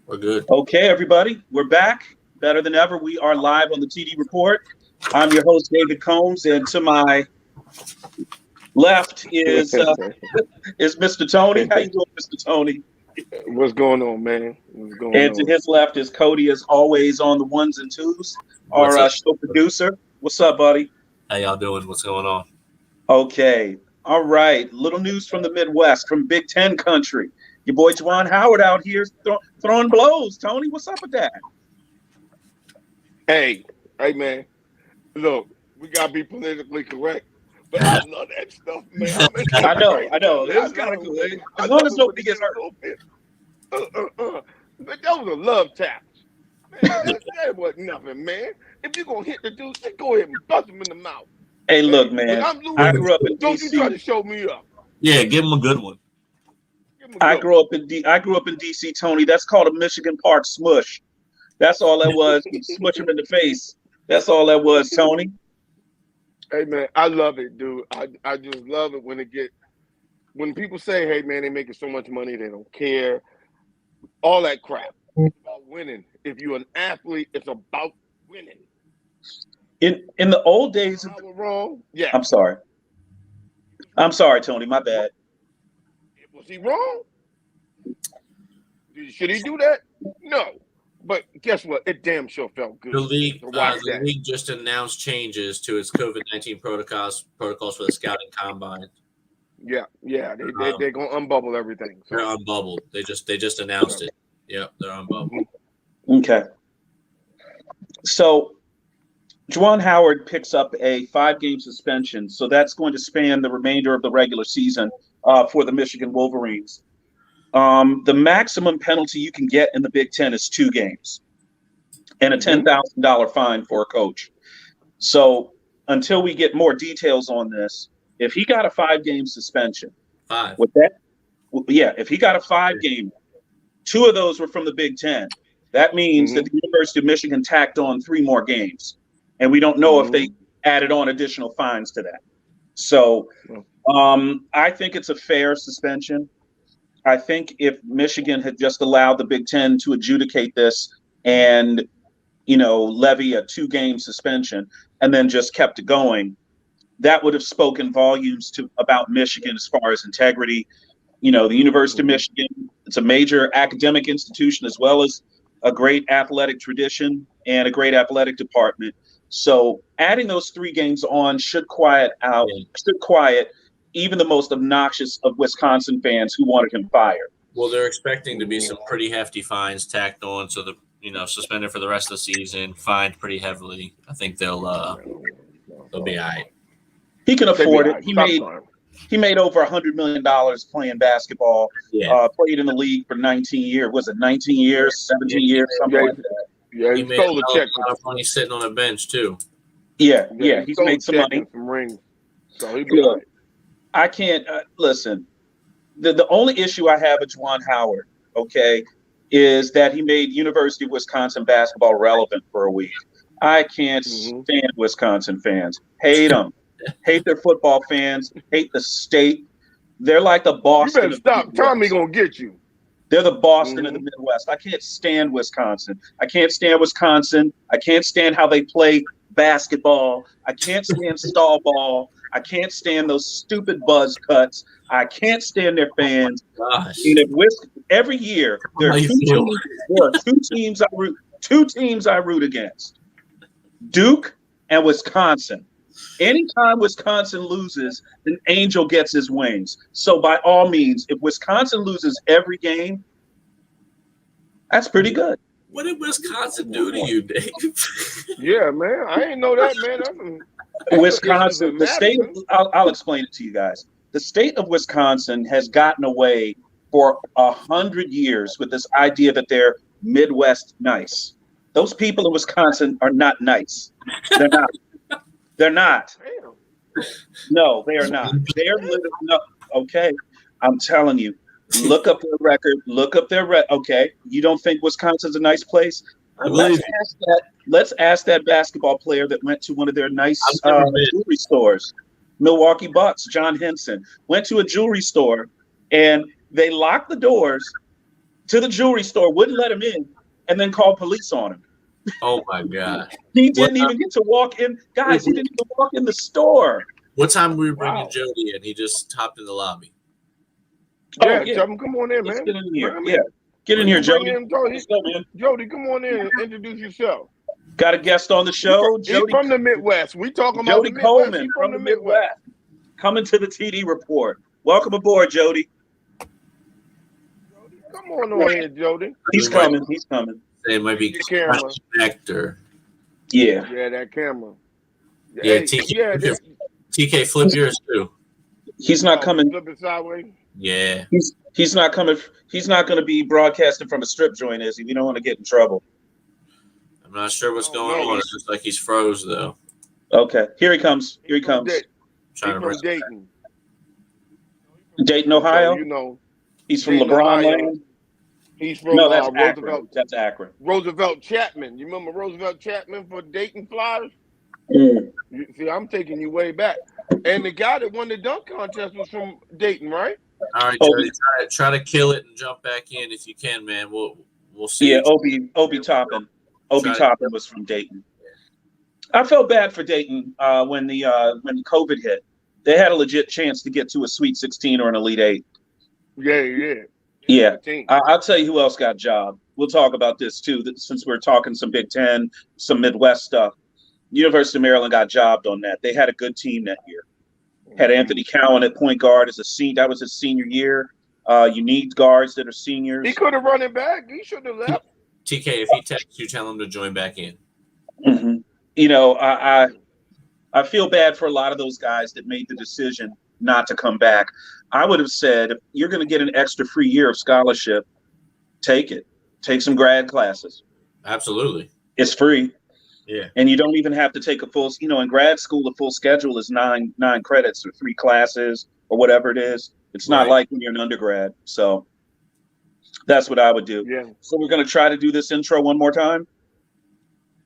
We're good. Okay, everybody, we're back. Better than ever. We are live on the TD Report. I'm your host, David Combs, and to my left is Mr. Tony. How you doing, Mr. Tony? What's going on, man? What's going And to on? his left is Cody, as always, on the ones and twos. What's Our up? show producer. What's up, buddy? How y'all doing? What's going on? Okay. All right. Little news from the Midwest, from Big Ten country. Your boy Juwan Howard out here throwing blows. Tony, what's up with that? Hey, man. Look, we gotta be politically correct, but I love that stuff, man. I know. This is kind of cool. As long as nobody gets hurt. But that was a love tap. Man, that wasn't nothing, man. If you're gonna hit the dude, just go ahead and bust him in the mouth. Hey, look, man. I grew up in Don't DC. you try to show me up. Yeah, give him a good one. I grew up in DC, Tony. That's called a Michigan Park smush. That's all that was. Smush him in the face. That's all that was, Tony. Hey, man, I love it, dude. I just love it when people say, hey, man, they're making so much money, they don't care. All that crap. It's about winning. If you're an athlete, it's about winning. In the old days, I was wrong. Yeah. I'm sorry, Tony. My bad. Was he wrong? Should he do that? No. But guess what? It damn sure felt good. The league just announced changes to its COVID-19 protocols for the scouting combine. Yeah. They're gonna unbubble everything. So. They're unbubbled. They just announced it. Yep, they're unbubbled. Okay. So Juwan Howard picks up a 5-game suspension, so that's going to span the remainder of the regular season for the Michigan Wolverines. The maximum penalty you can get in the Big Ten is 2 games and a $10,000 fine for a coach. So until we get more details on this, if he got a 5-game suspension, if he got a 5-game, 2 of those were from the Big Ten. That means that the University of Michigan tacked on 3 more games. And we don't know if they added on additional fines to that. So I think it's a fair suspension. I think if Michigan had just allowed the Big Ten to adjudicate this and, levy a 2-game suspension and then just kept it going, that would have spoken volumes about Michigan as far as integrity. The University of Michigan, it's a major academic institution as well as a great athletic tradition and a great athletic department. So adding those 3 games on should quiet even the most obnoxious of Wisconsin fans who wanted him fired. Well, they're expecting to be some pretty hefty fines tacked on, so suspended for the rest of the season, fined pretty heavily. I think they'll be all right. He can afford it. He made over $100 million playing basketball. Yeah. Played in the league for 19 years. Was it 19 years, 17 years, something like that? Yeah, he stole a check. A lot of money sitting on a bench too. Yeah, he's made some money. Some rings. So he be right. I can't listen. The only issue I have with Juwan Howard, okay, is that he made University of Wisconsin basketball relevant for a week. I can't stand Wisconsin fans. Hate them. Hate their football fans. Hate the state. They're like the Boston. You better stop. Tommy gonna get you. They're the Boston of the Midwest. I can't stand Wisconsin. I can't stand Wisconsin. I can't stand how they play basketball. I can't stand stall ball. I can't stand those stupid buzz cuts. I can't stand their fans. Gosh. Every year there are 2 teams I root against: Duke and Wisconsin. Anytime Wisconsin loses, an angel gets his wings. So by all means, if Wisconsin loses every game, that's pretty good. What did Wisconsin do to you, Dave? Yeah, man. I didn't know that, man. Wisconsin, the state, I'll explain it to you guys. The state of Wisconsin has gotten away for 100 years with this idea that they're Midwest nice. Those people in Wisconsin are not nice. They're not. They're not. No, they are not. They're literally no. Okay, I'm telling you. Look up their record. Okay, you don't think Wisconsin's a nice place? Let's ask that basketball player that went to one of their nice jewelry stores. Milwaukee Bucks, John Henson, went to a jewelry store and they locked the doors to the jewelry store, wouldn't let him in, and then called police on him. Oh my God. He didn't even get to walk in. Guys, he didn't even walk in the store. What time were we bringing Wow. Jody in? He just hopped in the lobby. Yeah, yeah. tell him come on in, Let's man. get in here. Bring him Yeah. Get in here, Bring Jody. him, Jody. Let's go, man. Jody, come on in and introduce yourself. Got a guest on the show. He's from the Midwest. We talking about Jody the Midwest. Coleman He's from the Midwest. Coming to the TD Report. Welcome aboard, Jody. Come on here, Jody. He's coming. He's coming. It might be Your camera. actor. Yeah. Yeah, that camera. Yeah, Hey, TK, TK, flip yours too. He's not coming. Flip it sideways. Yeah. He's not coming. He's not going to be broadcasting from a strip joint, is he? We don't want to get in trouble. I'm not sure what's going on. It's just like he's froze though. Okay. Here he comes. Here he comes. He's from Dayton. Dayton, Ohio? So, you know. He's from Dayton, LeBron Ohio. Land? He's from No, that's Roosevelt. Akron. That's Akron. Roosevelt Chapman. You remember Roosevelt Chapman for Dayton Flyers? Mm. See, I'm taking you way back. And the guy that won the dunk contest was from Dayton, right? All right, Jody, try to kill it and jump back in if you can, man. We'll see. Yeah, Obi Toppin. Obi Toppin was from Dayton. I felt bad for Dayton when COVID hit. They had a legit chance to get to a Sweet 16 or an Elite 8. Yeah. I'll tell you who else got job. We'll talk about this too, since we're talking some Big Ten, some Midwest stuff. University of Maryland got jobbed on that. They had a good team that year. Had Anthony Cowan at point guard as a senior. That was his senior year. You need guards that are seniors. He could have run it back. He should have left. TK, if he texts you, tell him to join back in. Mm-hmm. You know, I feel bad for a lot of those guys that made the decision not to come back. I would have said, if you're going to get an extra free year of scholarship, take it. Take some grad classes. Absolutely. It's free. Yeah. And you don't even have to take a full, in grad school, the full schedule is nine credits or 3 classes or whatever it is. It's not like when you're an undergrad. So that's what I would do. Yeah. So we're going to try to do this intro one more time.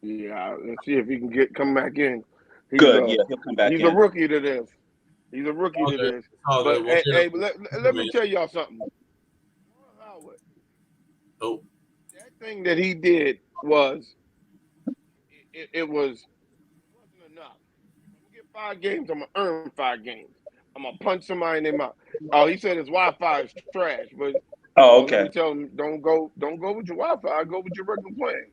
Yeah. Let's see if he can come back in. Good. Yeah, he'll come back in. He's a rookie to this. He's a rookie to this. But hey, let me tell y'all something. Oh. That thing that he did was it wasn't enough. I'm gonna get 5 games, I'm gonna earn 5 games. I'm gonna punch somebody in their mouth. Oh, he said his Wi-Fi is trash, but okay. Let me tell him, don't go with your Wi-Fi, go with your regular plan.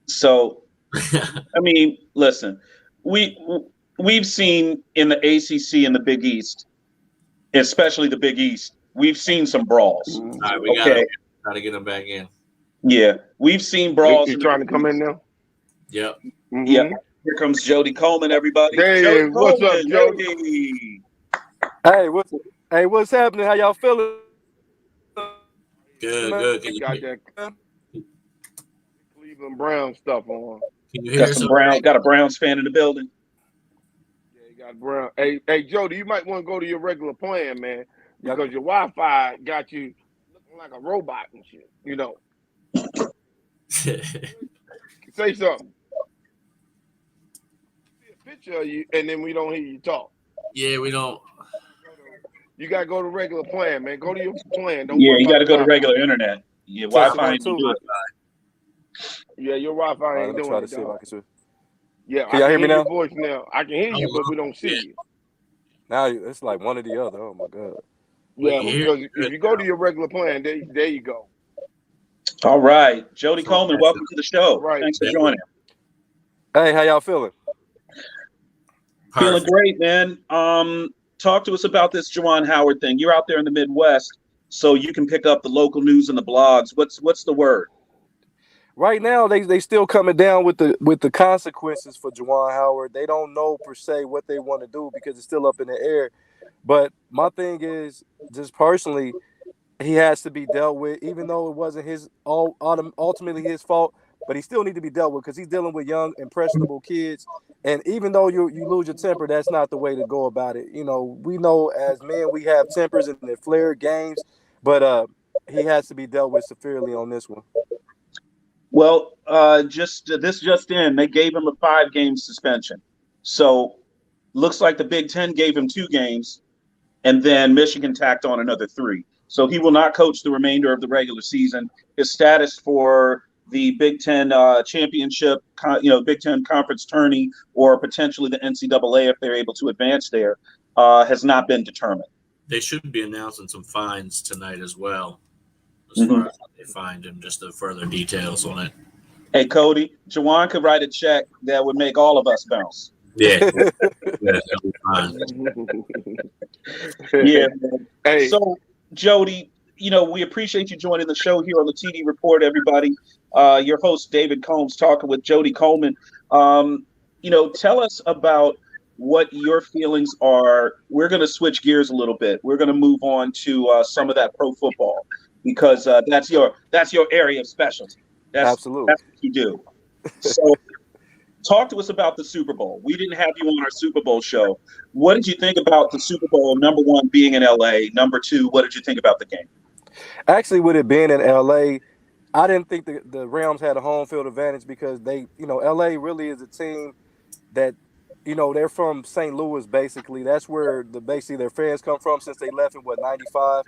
So I mean, listen, we've seen in the ACC and the Big East, especially the Big East, we've seen some brawls. All right, we gotta get them back in. Yeah, we've seen brawls. You trying to come in now? Yep. Mm-hmm. Yep. Here comes Jody Coleman, everybody. Hey, what's up, Jody? Hey, what's happening? How y'all feeling? Good. Can you got that Cleveland Brown stuff on. Can you hear got a Browns fan in the building. Yeah, you got Brown. Hey, Jody, you might want to go to your regular plan, man, because your Wi-Fi got you looking like a robot and shit. You know. Say something. See a picture of you, and then we don't hear you talk. Yeah, we don't. You gotta go to regular plan, man. Go to your plan. You got to go to regular internet. Your Wi-Fi ain't do it. Yeah, your Wi-Fi ain't doing it. Try to see if I can see. Yeah, can y'all hear me now? Voice now? I can hear you, but we don't see you. Now it's like one or the other. Oh my god. Yeah, because if you go to your regular plan, there you go. All right, Jody Coleman, welcome to the show. Right. Thanks for joining. Hey, how y'all feeling? Feeling great, man. Talk to us about this Juwan Howard thing. You're out there in the Midwest, so you can pick up the local news and the blogs. What's the word? Right now, they still coming down with the consequences for Juwan Howard. They don't know per se what they want to do because it's still up in the air. But my thing is, just personally, he has to be dealt with, even though it wasn't ultimately his fault. But he still need to be dealt with because he's dealing with young, impressionable kids. And even though you lose your temper, that's not the way to go about it. You know, we know as men we have tempers and they flare games, but he has to be dealt with severely on this one. Well, just in, they gave him a 5-game suspension. So looks like the Big Ten gave him 2 games, and then Michigan tacked on another 3. So he will not coach the remainder of the regular season. his status for the Big Ten championship, Big Ten conference tourney, or potentially the NCAA if they're able to advance there, has not been determined. They should be announcing some fines tonight as well, as Mm-hmm. far as what they fined him, just the further details on it. Hey, Cody, Jawan could write a check that would make all of us bounce. Yeah, that'll be fine. Yeah. Hey. So, Jody, we appreciate you joining the show here on the TD Report, everybody. Your host, David Combs, talking with Jody Coleman. Tell us about what your feelings are. We're going to switch gears a little bit. We're going to move on to some of that pro football, because that's your area of specialty. Absolutely. That's what you do. So talk to us about the Super Bowl. We didn't have you on our Super Bowl show. What did you think about the Super Bowl, number one, being in LA? Number two, what did you think about the game? Actually, with it being in LA, I didn't think the Rams had a home field advantage, because they, LA really is a team that, they're from St. Louis, basically. That's where basically their fans come from since they left in, 95.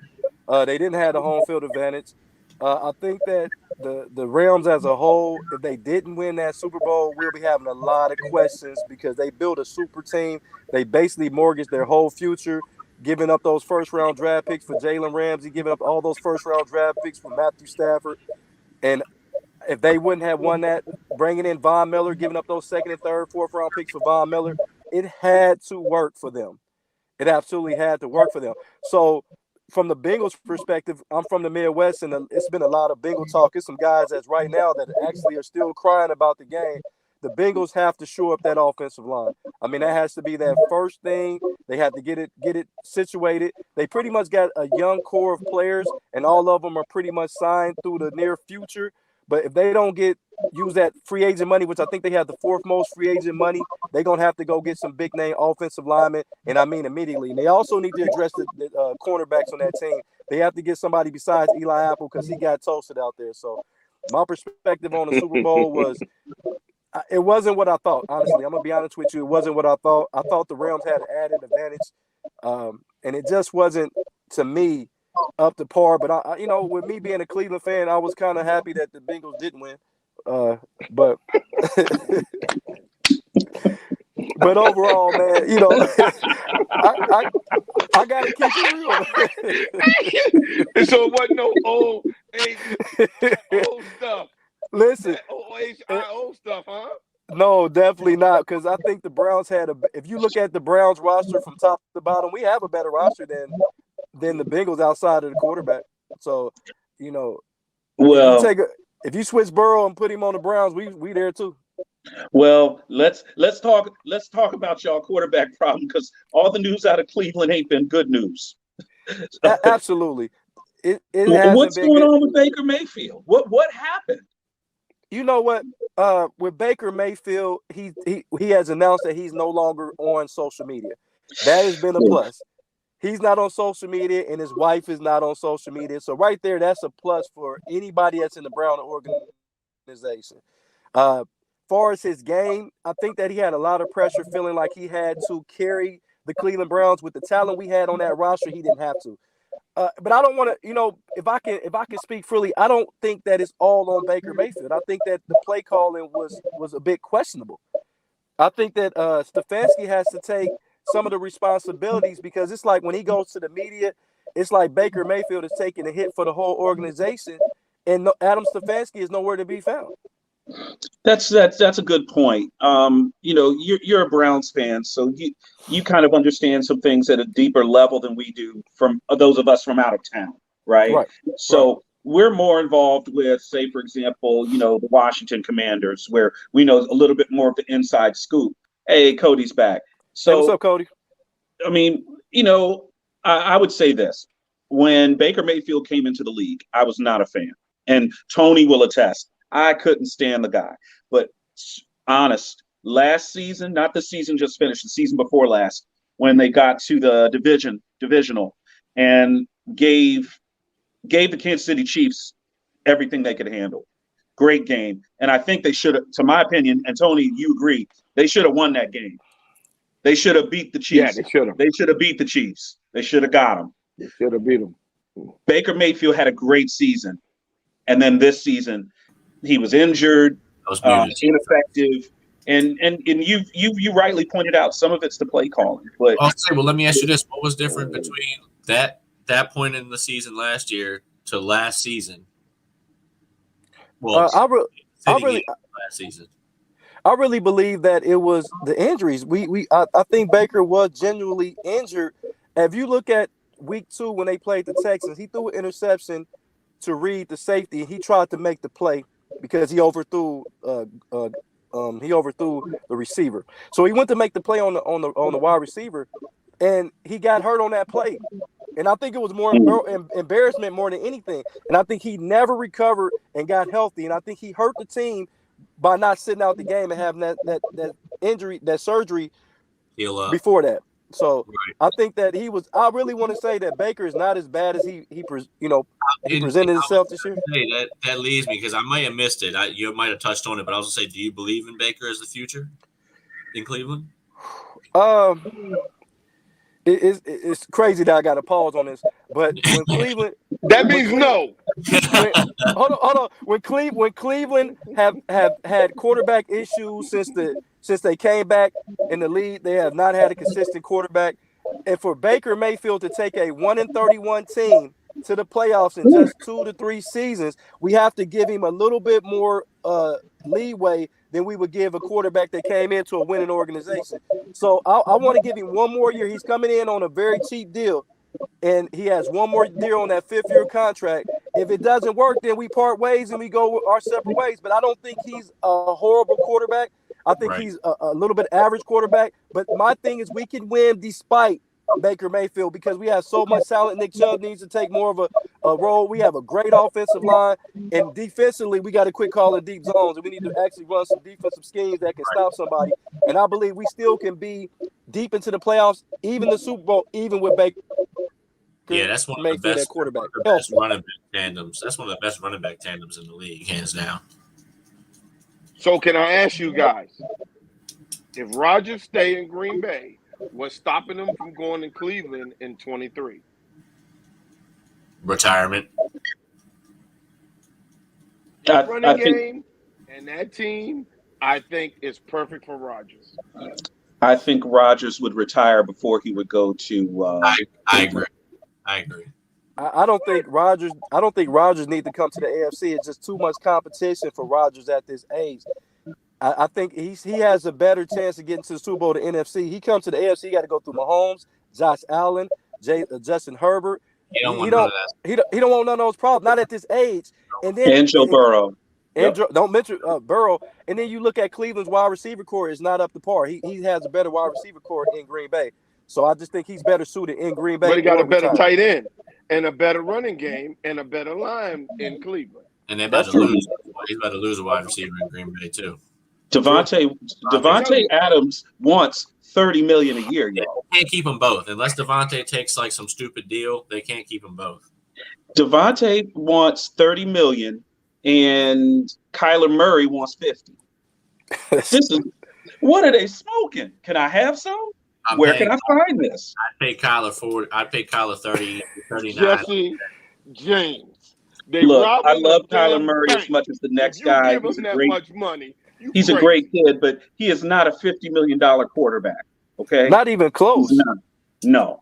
They didn't have the home field advantage. I think that the Rams as a whole, if they didn't win that Super Bowl, we'll be having a lot of questions, because they built a super team. They basically mortgaged their whole future, giving up those first-round draft picks for Jalen Ramsey, giving up all those first-round draft picks for Matthew Stafford. And if they wouldn't have won that, bringing in Von Miller, giving up those second and third, fourth-round picks for Von Miller, it had to work for them. It absolutely had to work for them. So from the Bengals perspective, I'm from the Midwest, and it's been a lot of Bengal talk. There's some guys that's right now that actually are still crying about the game. The Bengals have to shore up that offensive line. I mean, that has to be that first thing. They have to get it situated. They pretty much got a young core of players, and all of them are pretty much signed through the near future. But if they don't use that free agent money, which I think they have the fourth most free agent money, they're going to have to go get some big name offensive linemen, and I mean immediately. And they also need to address the cornerbacks on that team. They have to get somebody besides Eli Apple, because he got toasted out there. So my perspective on the Super Bowl was, it wasn't what I thought. Honestly, I'm going to be honest with you. It wasn't what I thought. I thought the Rams had an added advantage, and it just wasn't, to me, up to par. But I with me being a Cleveland fan, I was kind of happy that the Bengals didn't win. But but overall, man, I gotta keep it real. So it wasn't no old stuff. Listen, old stuff, huh? No, definitely not. Because I think the Browns if you look at the Browns roster from top to bottom, we have a better roster than the Bengals outside of the quarterback. So, well, if you switch Burrow and put him on the Browns, we there too. Well, let's talk about y'all quarterback problem, because all the news out of Cleveland ain't been good news. Absolutely. What's going on with Baker Mayfield? What happened? You know what? With Baker Mayfield, he has announced that he's no longer on social media. That has been a plus. He's not on social media, and his wife is not on social media. So right there, that's a plus for anybody that's in the Brown organization. Far as his game, I think that he had a lot of pressure, feeling like he had to carry the Cleveland Browns with the talent we had on that roster. He didn't have to. But I don't want to, if I can speak freely, I don't think that it's all on Baker Mayfield. I think that the play calling was a bit questionable. I think that Stefanski has to take some of the responsibilities, because it's like when he goes to the media, it's like Baker Mayfield is taking a hit for the whole organization, and Adam Stefanski is nowhere to be found. That's a good point. You're a Browns fan, so you kind of understand some things at a deeper level than we do from those of us from out of town, right? So we're more involved with, say, for example, the Washington Commanders, where we know a little bit more of the inside scoop. Hey, Cody's back. So, hey, what's up, Cody? I mean, I would say this. When Baker Mayfield came into the league, I was not a fan. And Tony will attest. I couldn't stand the guy. But honest, last season, not the season just finished, the season before last, when they got to the divisional and gave the Kansas City Chiefs everything they could handle. Great game. And I think they should have, to my opinion, and Tony, you agree, they should have won that game. They should have beat the Chiefs. Yeah, they should have. They should have beat the Chiefs. They should have got them. They should have beat them. Baker Mayfield had a great season. And then this season, he was injured, ineffective, and you rightly pointed out some of it's the play calling. But I'll say, well, let me ask you this: what was different between that point in the season last year to last season? Well, last season. I really believe that it was the injuries. I think Baker was genuinely injured. If you look at week 2 when they played the Texans, he threw an interception to Reed, the safety. He tried to make the play because he overthrew the receiver. So he went to make the play on the wide receiver, and he got hurt on that play. And I think it was more embarrassment more than anything. And I think he never recovered and got healthy. And I think he hurt the team by not sitting out the game and having that injury, that surgery before that. So I think that I really want to say that Baker is not as bad as he presented himself this year. Hey, that leads me because I might have missed it. You might have touched on it, but I was going to say, do you believe in Baker as the future in Cleveland? It's crazy that I got to pause on this, but when Cleveland, that means no. Hold on. When Cleveland have had quarterback issues since they came back in the league, they have not had a consistent quarterback. And for Baker Mayfield to take a 1-31 team to the playoffs in just 2 to 3 seasons, we have to give him a little bit more leeway than we would give a quarterback that came into a winning organization. So I want to give him one more year. He's coming in on a very cheap deal, and he has one more year on that 5th-year contract. If it doesn't work, then we part ways and we go our separate ways. But I don't think he's a horrible quarterback. I think he's a little bit average quarterback. But my thing is we can win despite Baker Mayfield because we have so much talent. Nick Chubb needs to take more of a role. We have a great offensive line, and defensively we got to quit calling deep zones, and we need to actually run some defensive schemes that can stop somebody. And I believe we still can be deep into the playoffs, even the Super Bowl, even with Baker. Yeah, that's one of the best running back tandems. That's one of the best running back tandems in the league, hands down. So can I ask you guys, if Rodgers stay in Green Bay, what's stopping him from going to Cleveland in 23? Retirement. That running game and that team, I think, is perfect for Rodgers. I think Rodgers would retire before he would go to. I agree. I don't think Rodgers need to come to the AFC. It's just too much competition for Rodgers at this age. I think he has a better chance of getting to the Super Bowl than NFC. He comes to the AFC, he got to go through Mahomes, Josh Allen, Justin Herbert. He don't want none of those problems. Not at this age. And Joe Burrow. Don't mention Burrow. And then you look at Cleveland's wide receiver core is not up to par. He has a better wide receiver core in Green Bay. So I just think he's better suited in Green Bay. But he got a better tight end and a better running game and a better line in Cleveland. And they're about to lose. He's about to lose a wide receiver in Green Bay too. Devontae Adams wants $30 million a year. They can't keep them both unless Devontae takes like some stupid deal. They can't keep them both. Devontae wants $30 million, and Kyler Murray wants $50. What are they smoking? Can I have some? Where can I find this? I'd pay Kyler 40. I'd pay Kyler 30, 39. Jesse James. Look, I love Kyler Murray as much as the next guy. Give him that much money. He's a great kid, but he is not a $50 million quarterback. Okay, not even close. No.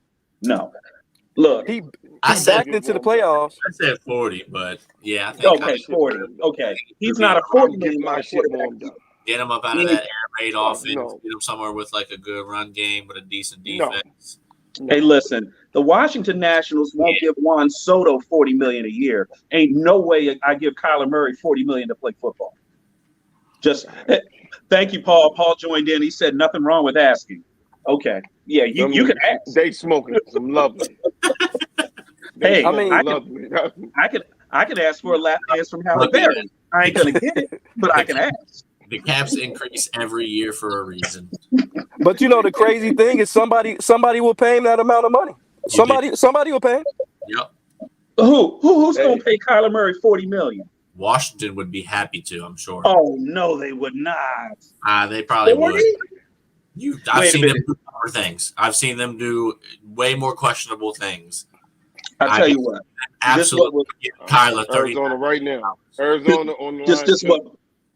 Look, he backed into the playoffs. I said 40, but yeah, I think 40. Okay, he's not a $40 million quarterback. Get him up out of that air raid offense. Get him somewhere with like a good run game with a decent defense. No. Hey, listen, the Washington Nationals won't give Juan Soto $40 million a year. Ain't no way I give Kyler Murray $40 million to play football. Thank you, Paul. Paul joined in. He said nothing wrong with asking. Okay, yeah, you can ask. They smoking some lovely. Hey, I can ask for a lap dance from Halle Berry. I ain't gonna get it, but I can ask. The caps increase every year for a reason. But you know the crazy thing is somebody will pay him that amount of money. Somebody will pay him. Yep. Who's gonna pay Kyler Murray $40 million? Washington would be happy to, I'm sure. Oh no, they would not. They probably would. I've seen them do other things. I've seen them do way more questionable things. I'll tell you what. Absolutely. Kyler 30. Arizona right now. Arizona on the line. This what.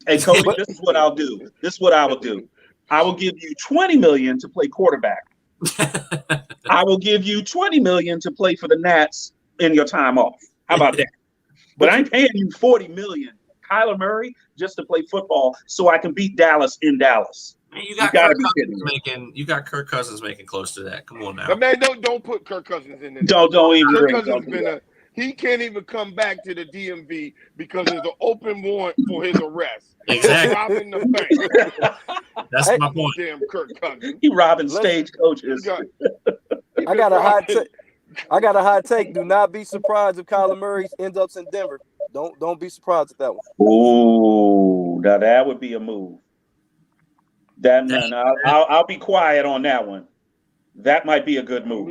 Hey, Cody, this is what I'll do. This is what I will do. I will give you $20 million to play quarterback. I will give you $20 million to play for the Nats in your time off. How about that? But I ain't paying you $40 million, Kyler Murray, just to play football so I can beat Dallas in Dallas. You got Kirk Cousins making close to that. Come on now. But man, don't put Kirk Cousins in there. Don't even. Kirk Cousins he can't even come back to the DMV because there's an open warrant for his arrest. Exactly. Robbing the bank. That's my point. Damn Kirk Cousins. He robbing stagecoaches. I got a hot take. Do not be surprised if Kyler Murray ends up in Denver. Don't be surprised at that one. Ooh, now that would be a move. I'll be quiet on that one. That might be a good move.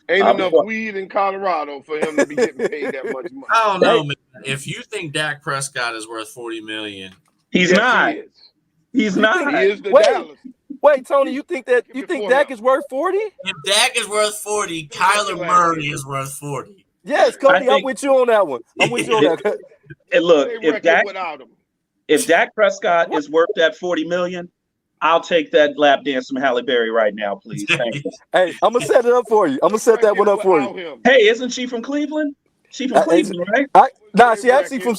Ain't enough weed in Colorado for him to be getting paid that much money. I don't know, man. If you think Dak Prescott is worth $40 million, he's not. He's not. He is the Dallas. Wait, Tony, you think Dak is worth 40? If Dak is worth 40, Kyler Murray is worth 40. Yes, Cody, I'm with you on that one. I'm with you on that. And look, if Dak Prescott is worth that $40 million, I'll take that lap dance from Halle Berry right now, please. Thank you. Hey, I'm gonna set it up for you. I'm gonna set that one up for you. Hey, isn't she from Cleveland? She from Cleveland, right? She actually from.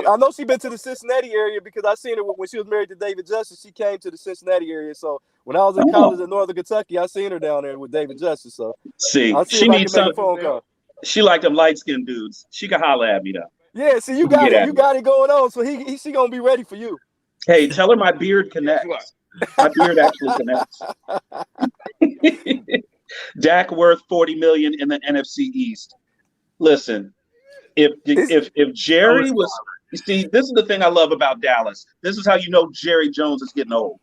I know she been to the Cincinnati area because I seen her when she was married to David Justice. She came to the Cincinnati area. So when I was in college in Northern Kentucky, I seen her down there with David Justice. So she needs some phone call. She like them light skinned dudes. She can holler at me though. Yeah, see, you got it going on. So she gonna be ready for you. Hey, tell her my beard connects. My beard actually connects. Dak worth $40 million in the NFC East. Listen, if Jerry was, you see, this is the thing I love about Dallas. This is how you know Jerry Jones is getting old.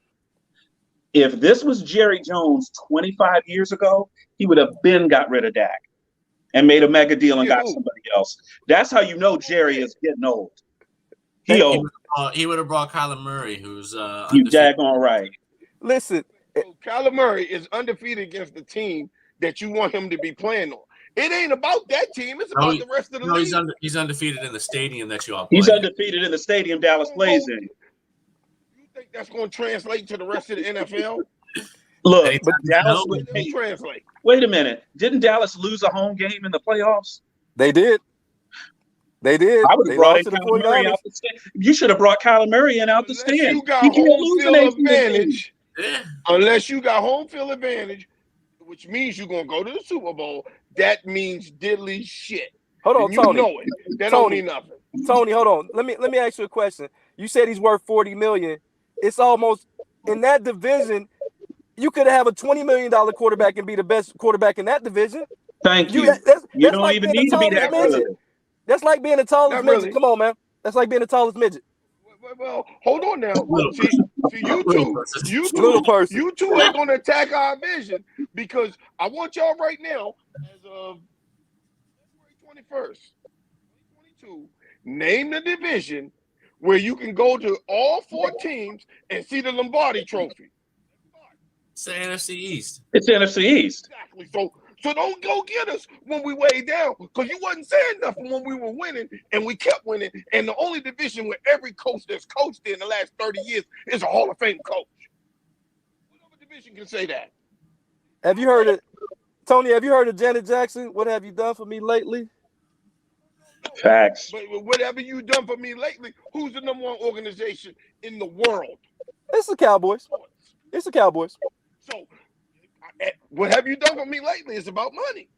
If this was Jerry Jones 25 years ago, he would have got rid of Dak and made a mega deal and got somebody else. That's how you know Jerry is getting old. He would have brought Kyler Murray, who's you daggone right. Listen, Kyler Murray is undefeated against the team that you want him to be playing on. It ain't about that team. It's about the rest of the league. He's undefeated in the stadium that you all play. He's undefeated in the stadium Dallas plays in. You think that's going to translate to the rest of the NFL? Look, but Dallas translate. Wait a minute. Didn't Dallas lose a home game in the playoffs? They did. I would have brought Kyler Murray out the stand. You should have brought Kyler Murray out the stand. You got home field advantage. Unless you got home field advantage, which means you're gonna go to the Super Bowl. That means diddly shit. Hold on, Tony. You know it. That don't mean nothing. Tony, hold on. Let me ask you a question. You said he's worth $40 million. It's almost in that division. You could have a $20 million quarterback and be the best quarterback in that division. Thank you. You don't even need to be that good. That's like being the tallest midget. Really. Come on, man. That's like being the tallest midget. Well, hold on now. See, you two ain't gonna attack our vision because I want y'all right now, as of February 21st, 2022, name the division where you can go to all 4 teams and see the Lombardi Trophy. It's the NFC East. It's the NFC East. Exactly. So don't go get us when we way down, because you wasn't saying nothing when we were winning, and we kept winning. And the only division where every coach that's coached in the last 30 years is a Hall of Fame coach. What other division can say that? Have you heard it, Tony? Have you heard of Janet Jackson? What have you done for me lately? Facts. But whatever you done for me lately, who's the number 1 organization in the world? It's the Cowboys. It's the Cowboys. So, what have you done for me lately? It's about money.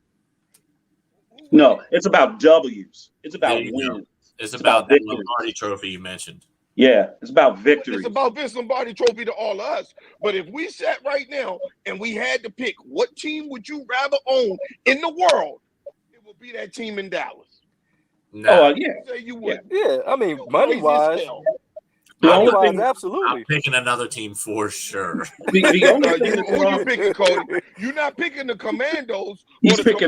No, it's about W's. It's about wins. It's about the Lombardi Trophy you mentioned. Yeah, it's about victory. It's about this Lombardi Trophy to all of us. But if we sat right now and we had to pick what team would you rather own in the world, it would be that team in Dallas. No. Oh, yeah. Say you would. Yeah, I mean, money-wise. Absolutely. I'm picking another team for sure. Who you picking, Cody? You're not picking the Commandos. He's picking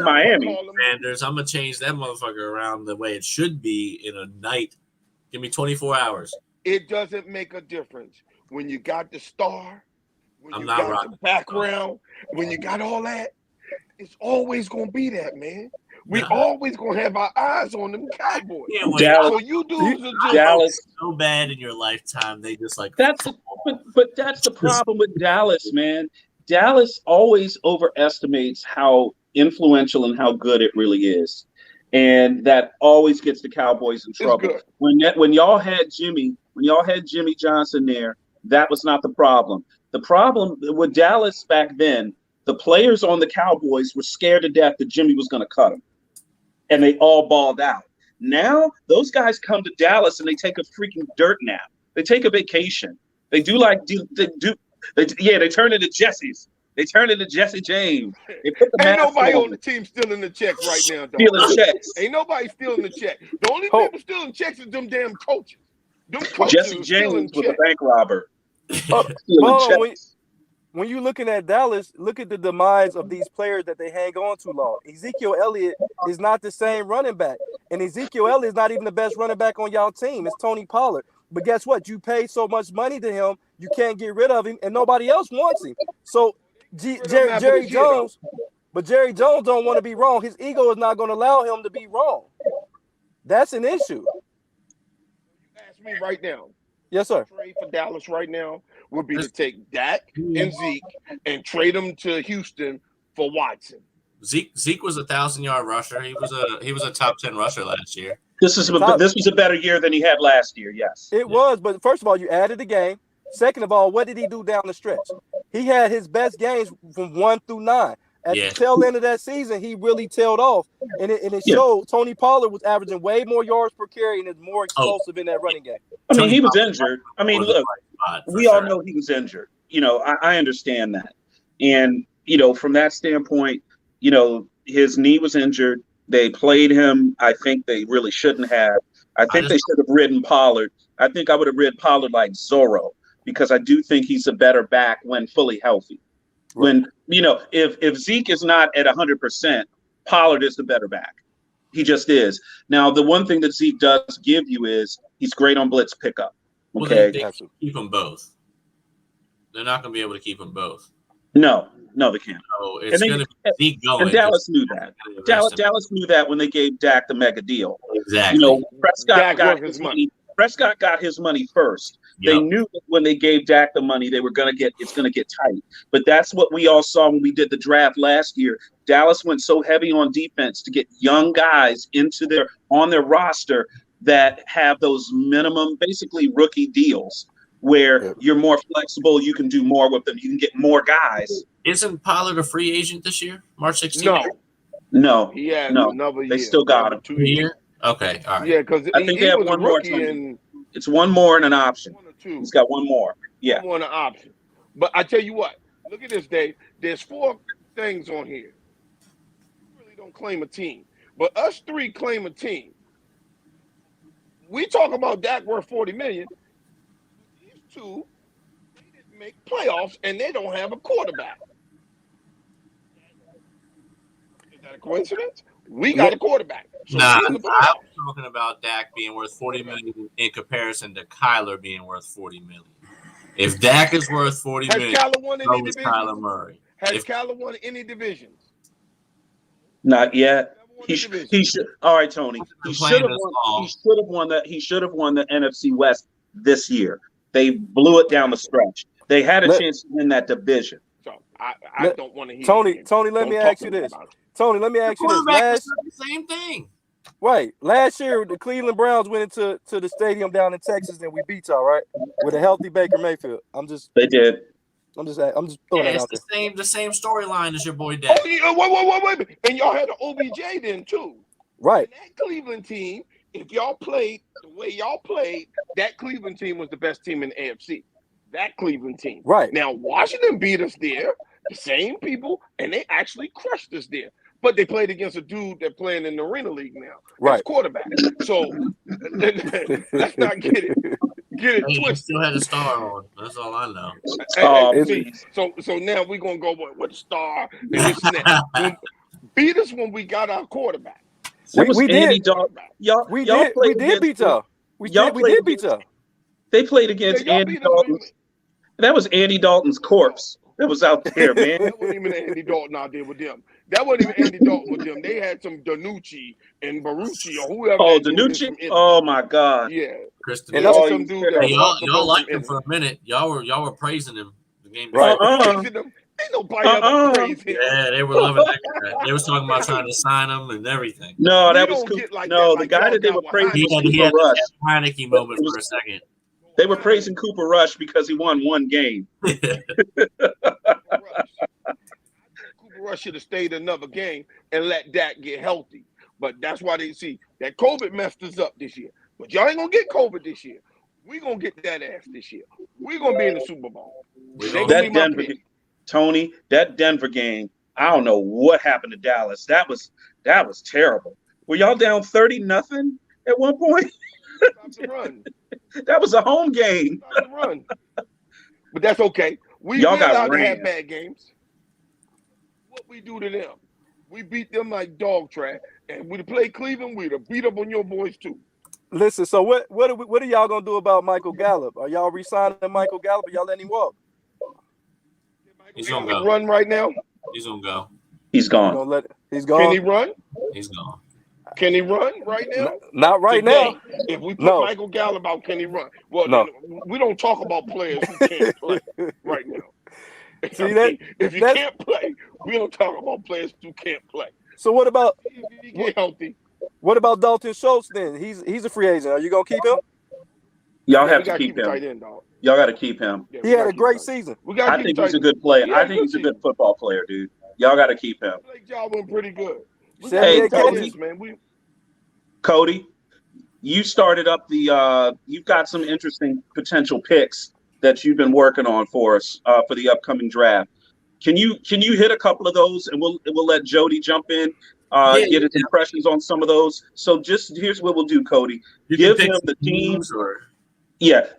Miami. Commanders. I'm gonna change that motherfucker around the way it should be in a night. Give me 24 hours. It doesn't make a difference when you got the star, when you got the background, when you got all that. It's always gonna be that, man. We always gonna have our eyes on them Cowboys. Dallas, so you dudes are just Dallas so bad in your lifetime. They just like but that's the problem with Dallas, man. Dallas always overestimates how influential and how good it really is, and that always gets the Cowboys in trouble. When y'all had Jimmy Johnson there, that was not the problem. The problem with Dallas back then, the players on the Cowboys were scared to death that Jimmy was going to cut them, and they all balled out. Now those guys come to Dallas and they take a freaking dirt nap. They take a vacation. They turn into Jesse's. They turn into Jesse James. They put the Ain't nobody on the team stealing the check right now, dog. Stealing checks. Ain't nobody stealing the check. The only people stealing checks is them damn coaches. Them coaches Jesse James was a bank robber. When you're looking at Dallas, look at the demise of these players that they hang on too long. Ezekiel Elliott is not the same running back. And Ezekiel Elliott is not even the best running back on y'all team. It's Tony Pollard. But guess what? You pay so much money to him, you can't get rid of him, and nobody else wants him. So Jerry Jones, but Jerry Jones don't want to be wrong. His ego is not going to allow him to be wrong. That's an issue. You ask me right now. Yes, sir. Trade for Dallas right now would be to take Dak and Zeke and trade them to Houston for Watson. Zeke was 1,000-yard rusher. He was a top 10 rusher last year. This was a better year than he had last year. Yes, it was. But first of all, you added the game. Second of all, what did he do down the stretch? He had his best games from 1 through 9. At the tail end of that season, he really tailed off, and it showed. Tony Pollard was averaging way more yards per carry and is more explosive in that running game. I mean, he was injured. I mean, look, we all know he was injured. You know, I understand that, and you know, from that standpoint, you know, his knee was injured. They played him. I think they really shouldn't have. I think they should have ridden Pollard. I think I would have ridden Pollard like Zorro, because I do think he's a better back when fully healthy. When, you know, if Zeke is not at 100%, Pollard is the better back. He just is. Now, the one thing that Zeke does give you is he's great on blitz pickup. Okay, they keep them both. They're not going to be able to keep them both. No, they can't. So it's going to be Zeke going. And Dallas knew that. Dallas knew that when they gave Dak the mega deal. Exactly. You know, Prescott got his money. Prescott got his money first. Yep. They knew that when they gave Dak the money, it's going to get tight. But that's what we all saw when we did the draft last year. Dallas went so heavy on defense to get young guys on their roster that have those minimum, basically rookie deals where you're more flexible. You can do more with them. You can get more guys. Isn't Pollard a free agent this year, March 16th? No. He had another year. They still got him. 2 years. Okay, all right. Yeah, because I think they have one more. It's one more and an option. One or two. He's got one more. Yeah. One more and an option. But I tell you what, look at this, Dave. There's 4 things on here. We really don't claim a team. But us 3 claim a team. We talk about Dak worth $40 million. These 2, they didn't make playoffs, and they don't have a quarterback. Is that a coincidence? We got a quarterback. So I was talking about Dak being worth $40 million in comparison to Kyler being worth $40 million. If Dak is worth $40 million, Kyler won any divisions? Kyler Murray. Has Kyler won any divisions? Not yet. He should. All right, Tony. He should have won the NFC West this year. They blew it down the stretch. They had a chance to win that division. So I don't want to hear Tony, let me ask you this. Tony, let me ask you this. The same thing. Right. Last year, the Cleveland Browns went into the stadium down in Texas and we beat y'all, right? With a healthy Baker Mayfield. They did. I'm just throwing that out there. The same storyline as your boy Dak. Wait. And y'all had an OBJ then too. Right. And that Cleveland team, if y'all played the way y'all played, that Cleveland team was the best team in the AFC. That Cleveland team. Right. Now Washington beat us there, the same people, and they actually crushed us there. But they played against a dude that's playing in the Arena League now. Right. Quarterback. So let's not get it twisted. He still had a star on. That's all I know. So now we're gonna go with the star and this and that. Beat us when we got our quarterback. We did beat y'all. We did beat y'all. They played against Andy Dalton. That was Andy Dalton's corpse that was out there, man. That wasn't even Andy Dalton out there with them. That wasn't even Andy Dalton with them. They had some Danucci and Barucci or whoever. Oh, Danucci? Oh my God. Yeah. And that's some dude that y'all liked him for a minute. Y'all were praising him the game before. Praising him. Ain't nobody ever praised him. Yeah, they were loving that guy. They was talking about trying to sign him and everything. No, that was cool. The guy that they were praising was Cooper Rush. Heineke moment for a second. They were praising Cooper Rush because he won one game. Cooper Rush should have stayed another game and let Dak get healthy. But that's why they see that COVID messed us up this year. But y'all ain't gonna get COVID this year. We gonna get that ass this year. We gonna be in the Super Bowl. That Denver game, Tony, that Denver game, I don't know what happened to Dallas. That was terrible. Were y'all down 30-0 at one point? Run. That was a home game. Run. But that's okay. We're allowed to have bad games. What we do to them, we beat them like dog trash, and we play Cleveland. We'd have beat up on your boys too. Listen, so what are y'all gonna do about Michael Gallup? Are y'all re-signing Michael Gallup? Or y'all letting him walk? He's gonna go. Run right now. He's gonna go. He's gone. He's gone. Can he run? He's gone. Can he run right now? Not right now. If we put Michael Gallup out, can he run? Well, no. We don't talk about players who can't play right now. See if you can't play, we don't talk about players who can't play. So what about if he get healthy? What about Dalton Schultz then? He's a free agent. Are you gonna keep him? Y'all have to keep him. Y'all got to keep him. He had a great season. I think he's a good player. I think he's a good football player, dude. Y'all got to keep him. Blake Job went pretty good. Hey, Cody, you started up you've got some interesting potential picks that you've been working on for us for the upcoming draft. Can you hit a couple of those, and we'll let Jody jump in, get his impressions on some of those. So here's what we'll do, Cody. Give him the teams,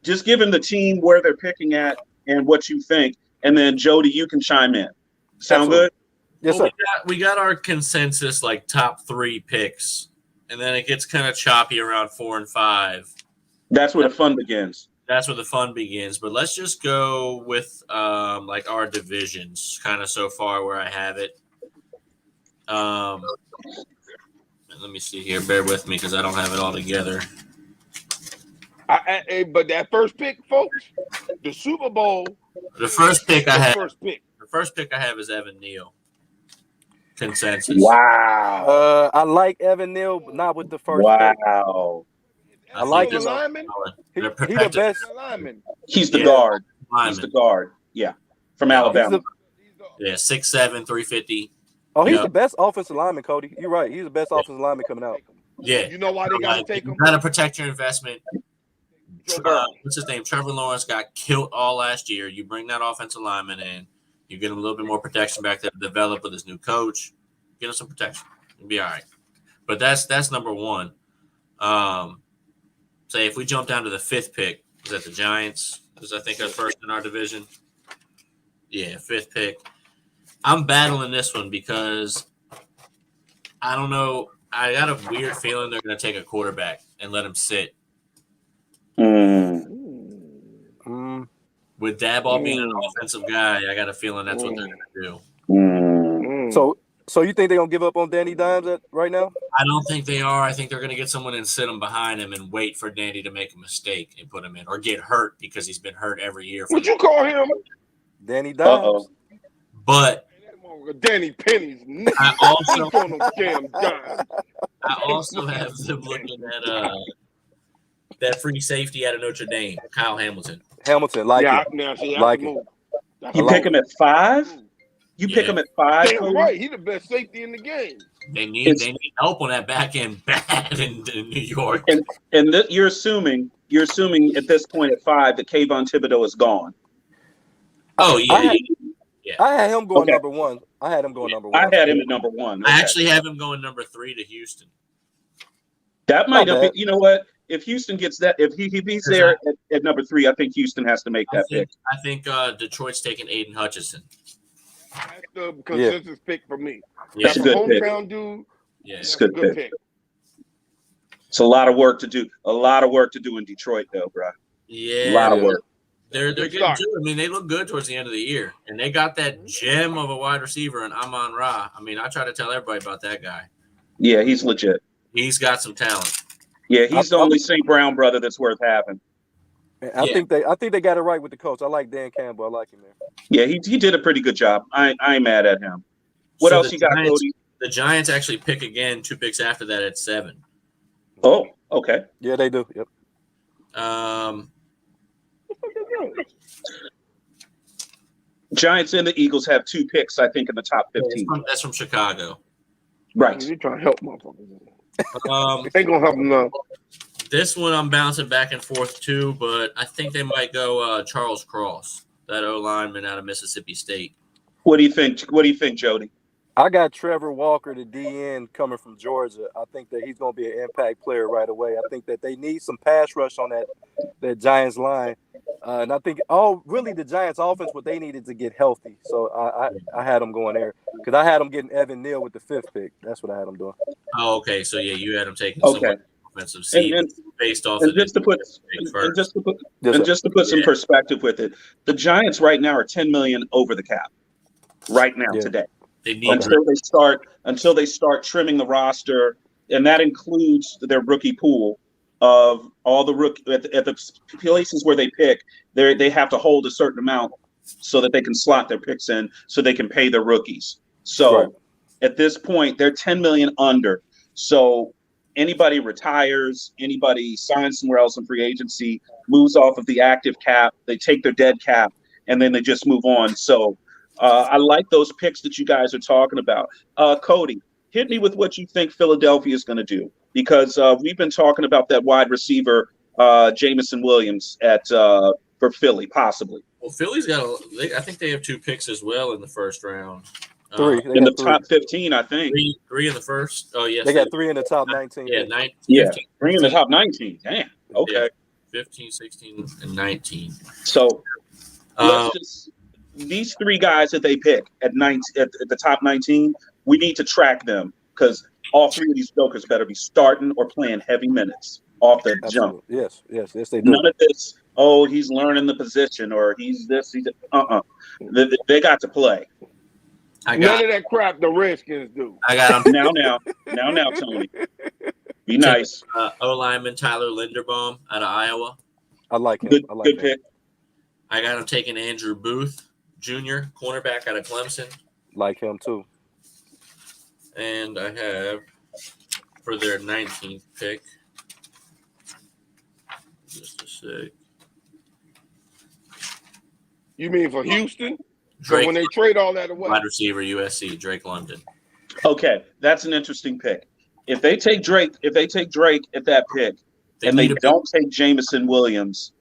just give him the team where they're picking at and what you think, and then Jody, you can chime in. Sound good? Yes, sir. We got our consensus like top 3 picks, and then it gets kind of choppy around 4 and 5. That's where the fun begins. That's where the fun begins. But let's just go with like our divisions, kind of so far where I have it. Let me see here. Bear with me because I don't have it all together. But that first pick, folks, the Super Bowl. The first pick I have. The first pick I have is Evan Neal. Consensus. Wow. I like Evan Neal, but not with the first pick. Wow. I like him. He's the best. He's the guard. He's the guard. Yeah. From Alabama. 6'7", 350. Oh, he's the best offensive lineman, Cody. You're right. He's the best offensive lineman coming out. Yeah. You know why they got to take him? You got to protect your investment. What's his name? Trevor Lawrence got killed all last year. You bring that offensive lineman in. You get him a little bit more protection back there to develop with his new coach. Get him some protection. You'll be all right. But that's number one. Say if we jump down to the 5th pick, is that the Giants? Because I think are first in our division. Yeah, 5th pick. I'm battling this one because I don't know. I got a weird feeling they're going to take a quarterback and let him sit. With Daboll being an offensive guy, I got a feeling that's what they're going to do. So you think they're going to give up on Danny Dimes right now? I don't think they are. I think they're going to get someone and sit him behind him and wait for Danny to make a mistake and put him in or get hurt because he's been hurt every year. Would you call him? Danny Dimes. But Danny Penny's I also have them looking at that free safety out of Notre Dame, Kyle Hamilton. You pick him at 5? You pick him at 5? Damn right. He's the best safety in the game. They need help on that back end bad in New York. And you're assuming at this point at 5 that Kayvon Thibodeau is gone. Oh, yeah. I had him going number 1. I had him at number 1. I actually have him going number 3 to Houston. That might have been, you know what? If Houston gets that, if he's there at number 3, I think Houston has to make that pick. I think Detroit's taking Aiden Hutchinson. That's the consensus pick for me. Yeah. That's a good pick. Dude. Yeah, it's a good pick. It's a lot of work to do. A lot of work to do in Detroit, though, bro. Yeah. A lot of work. They're Good good start. too. I mean, they look good towards the end of the year, and they got that gem of a wide receiver in Amon Ra. I mean, I try to tell everybody about that guy. Yeah, he's legit. He's got some talent. Yeah, he's the only St. Brown brother that's worth having. I think they got it right with the coach. I like Dan Campbell. I like him there. Yeah, he did a pretty good job. I ain't mad at him. What else you got, Cody? The Giants actually pick again 2 picks after that at 7. Oh, okay. Yeah, they do. Yep. Giants and the Eagles have 2 picks, I think, in the top 15. That's from Chicago. Right. You're trying to help motherfuckers. Ain't gonna help them now. This one I'm bouncing back and forth too, but I think they might go Charles Cross, that O lineman out of Mississippi State. What do you think? What do you think, Jody? I got Trevor Walker, the DN, coming from Georgia. I think that he's going to be an impact player right away. I think that they need some pass rush on that Giants line. And I think, really the Giants offense, what they needed to get healthy. So I had them going there because I had them getting Evan Neal with the 5th pick. That's what I had them doing. Oh, okay. So, yeah, you had them taking some offensive seed based off of just to put some perspective with it, the Giants right now are $10 million over the cap right now today. They need until they start trimming the roster, and that includes their rookie pool of all the rookie at the places where they pick. They have to hold a certain amount so that they can slot their picks in, so they can pay their rookies. So at this point, they're 10 million under. So anybody retires, anybody signs somewhere else in free agency, moves off of the active cap, they take their dead cap, and then they just move on. So. I like those picks that you guys are talking about. Cody, hit me with what you think Philadelphia is going to do, because we've been talking about that wide receiver, Jameson Williams for Philly, possibly. Well, Philly's I think they have 2 picks as well in the first round. 3 in the top 15, I think. 3 in the first. Oh, yes. They got 3 in the top 19. Yeah, 15, 3 in the top 19. Damn. Okay. Yeah, 15, 16, and 19. So these 3 guys that they pick at the top 19, we need to track them because all 3 of these jokers better be starting or playing heavy minutes off the jump. Yes, they do. None of this, he's learning the position or he's this, he's They got to play. None of that crap the Redskins do. I got them. Now, Tony. Be nice. O-lineman Tyler Linderbaum out of Iowa. I like him. Good pick. I got him taking Andrew Booth Jr., cornerback out of Clemson. Like him too. And I have for their 19th pick. Just a sec. You mean for Houston? Drake, so when they trade all that away. Wide receiver USC, Drake London. Okay, that's an interesting pick. If they take Drake at that pick, and they don't take Jameson Williams,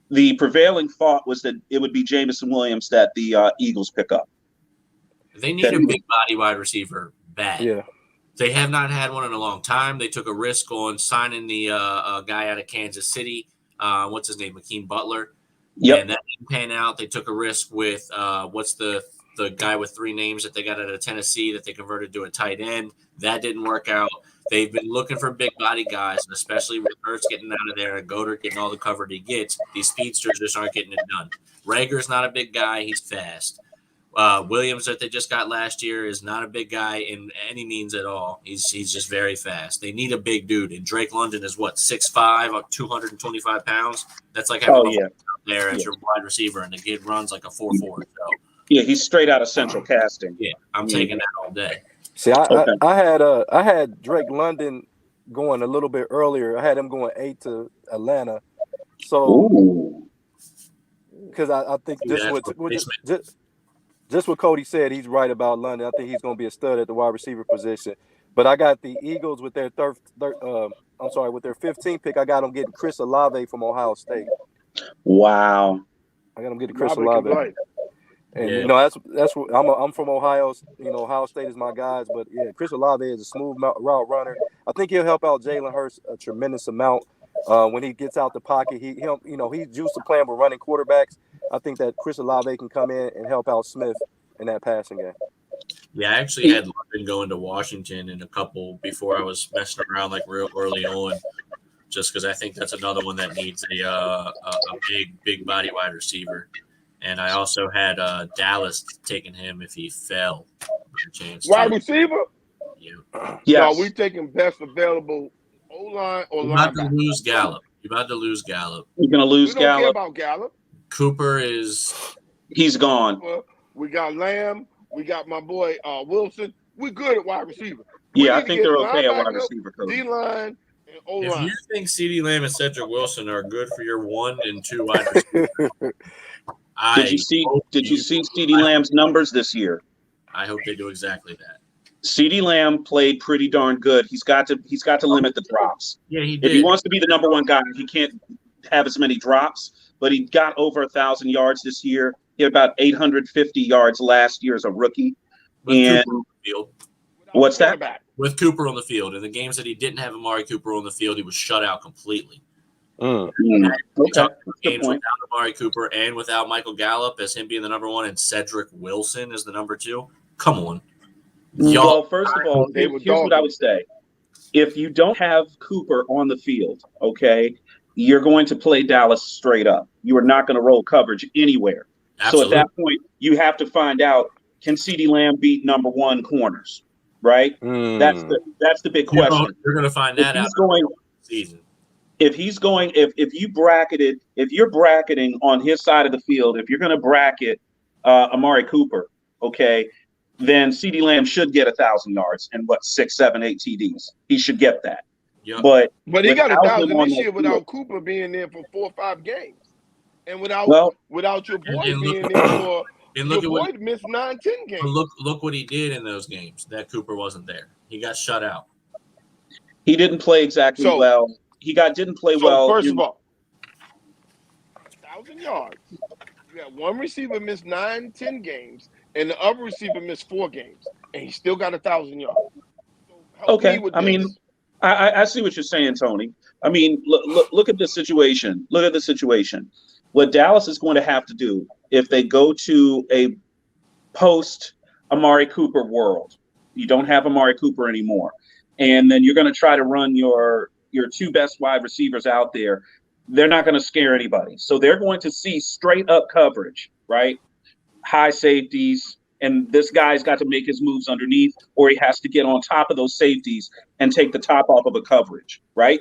the prevailing thought was that it would be Jameson Williams that the Eagles pick up. They need a big body wide receiver bad. Yeah. They have not had one in a long time. They took a risk on signing the guy out of Kansas City. What's his name? Hakeem Butler. Yep. And that didn't pan out. They took a risk with what's the guy with 3 names that they got out of Tennessee that they converted to a tight end. That didn't work out. They've been looking for big body guys, and especially with Hurts getting out of there and Goddard getting all the cover he gets, these speedsters just aren't getting it done. Rager's not a big guy. He's fast. Williams that they just got last year is not a big guy in any means at all. He's just very fast. They need a big dude, and Drake London is 6'5", 225 pounds. That's like having there as your wide receiver, and the kid runs like a 4.4. So yeah, he's straight out of Central Casting. Yeah, I'm taking that all day. See, I had Drake London going a little bit earlier. I had him going 8 to Atlanta. So because I think just what Cody said, he's right about London. I think he's going to be a stud at the wide receiver position. But I got the Eagles with their with their 15th pick. I got them getting Chris Olave from Ohio State. Wow. I got them getting Chris Olave. And that's what I'm from Ohio. Ohio State is my guys. But yeah, Chris Olave is a smooth route runner. I think he'll help out Jalen Hurts a tremendous amount when he gets out the pocket. He's used to playing with running quarterbacks. I think that Chris Olave can come in and help out Smith in that passing game. Yeah, I actually had London going to Washington in a couple before I was messing around like real early on. just because I think that's another one that needs a big body wide receiver. And I also had Dallas taking him if he fell. Chance Wide receiver? Yeah. Yes. No, we taking best available O-line or You're about to linebacker. lose Gallup. You're about to lose Gallup. You're going to We lose don't care Gallup. about Gallup. Cooper is He's gone. We got Lamb. We got my boy Wilson. We're good at wide receiver. We Yeah, I need to think get they're okay at wide linebacker, receiver, Coach. D-line, and if O-line. you think CeeDee Lamb and Cedric Wilson are good for your 1 and 2 wide receivers, Did you see CeeDee Lamb's numbers this year? I hope they do exactly that. CeeDee Lamb played pretty darn good. He's got to limit the drops. Yeah, he If did. he wants to be the number one guy, he can't have as many drops. But he got over 1,000 yards this year. He had about 850 yards last year as a rookie. With And Cooper on the field. What's that? With Cooper on the field. In the games that he didn't have Amari Cooper on the field, he was shut out completely. Okay. Games without Amari Cooper and without Michael Gallup as him being the number 1 and Cedric Wilson as the number 2. Come on. Well, first of all, here's what I would say. If you don't have Cooper on the field, okay, you're going to play Dallas straight up. You are not going to roll coverage anywhere. Absolutely. So at that point, you have to find out, can CeeDee Lamb beat number 1 corners, right? That's the big question. You're going to find that out season. If you're bracketing on his side of the field, if you're going to bracket Amari Cooper, okay, then CeeDee Lamb should get 1,000 yards and 6, 7, 8 TDs. He should get that. Yep. But he got 1,000 this year without Cooper being there for 4 or 5 games, and without your boy being there for. And look your boy missed 9, 10 games. Look what he did in those games. That Cooper wasn't there. He got shut out. He didn't play exactly well. He didn't play well. First of all, 1,000 yards. You had one receiver miss 9, 10 games, and the other receiver missed 4 games, and he still got 1,000 yards. So okay, I mean, I see what you're saying, Tony. I mean, look at the situation. Look at the situation. What Dallas is going to have to do if they go to a post Amari Cooper world, you don't have Amari Cooper anymore, and then you're going to try to run your 2 best wide receivers out there. They're not going to scare anybody. So they're going to see straight up coverage, right? High safeties, and this guy's got to make his moves underneath, or he has to get on top of those safeties and take the top off of a coverage, right?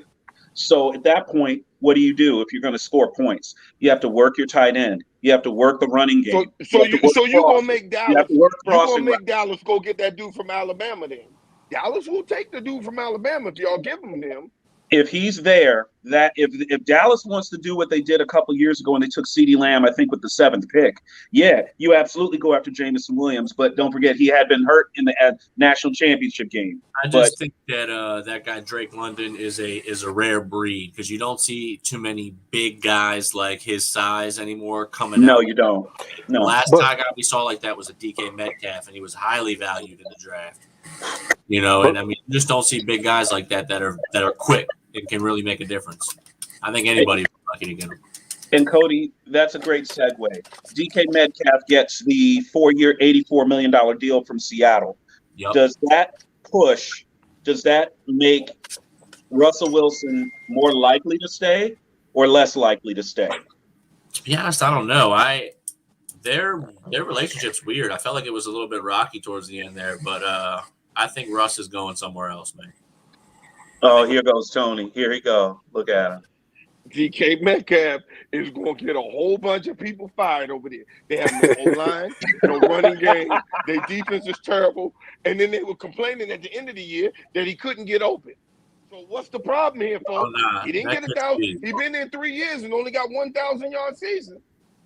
So at that point, what do you do if you're going to score points? You have to work your tight end. You have to work the running game. So you're going to make Dallas. You're going to make Dallas go get that dude from Alabama then. Dallas will take the dude from Alabama if y'all give him. If he's there, that if Dallas wants to do what they did a couple years ago when they took CeeDee Lamb, I think with the 7th pick, yeah, you absolutely go after Jameson Williams. But don't forget, he had been hurt in the national championship game. I just think that that guy Drake London is a rare breed because you don't see too many big guys like his size anymore coming out. No, you don't. No. The last guy we saw like that was a DK Metcalf, and he was highly valued in the draft. You know, and I mean, you just don't see big guys like that are quick and can really make a difference. I think anybody would be lucky to get them. And Cody, that's a great segue. DK Metcalf gets the 4-year, $84 million deal from Seattle. Yep. Does that make Russell Wilson more likely to stay or less likely to stay? To be honest, I don't know. Their relationship's weird. I felt like it was a little bit rocky towards the end there, but I think Russ is going somewhere else, man. Oh, here goes Tony. Here he go. Look at him. DK Metcalf is going to get a whole bunch of people fired over there. They have no O-line, no running game. Their defense is terrible. And then they were complaining at the end of the year that he couldn't get open. So what's the problem here, folks? He didn't get 1,000. He's been there 3 years and only got 1,000-yard season.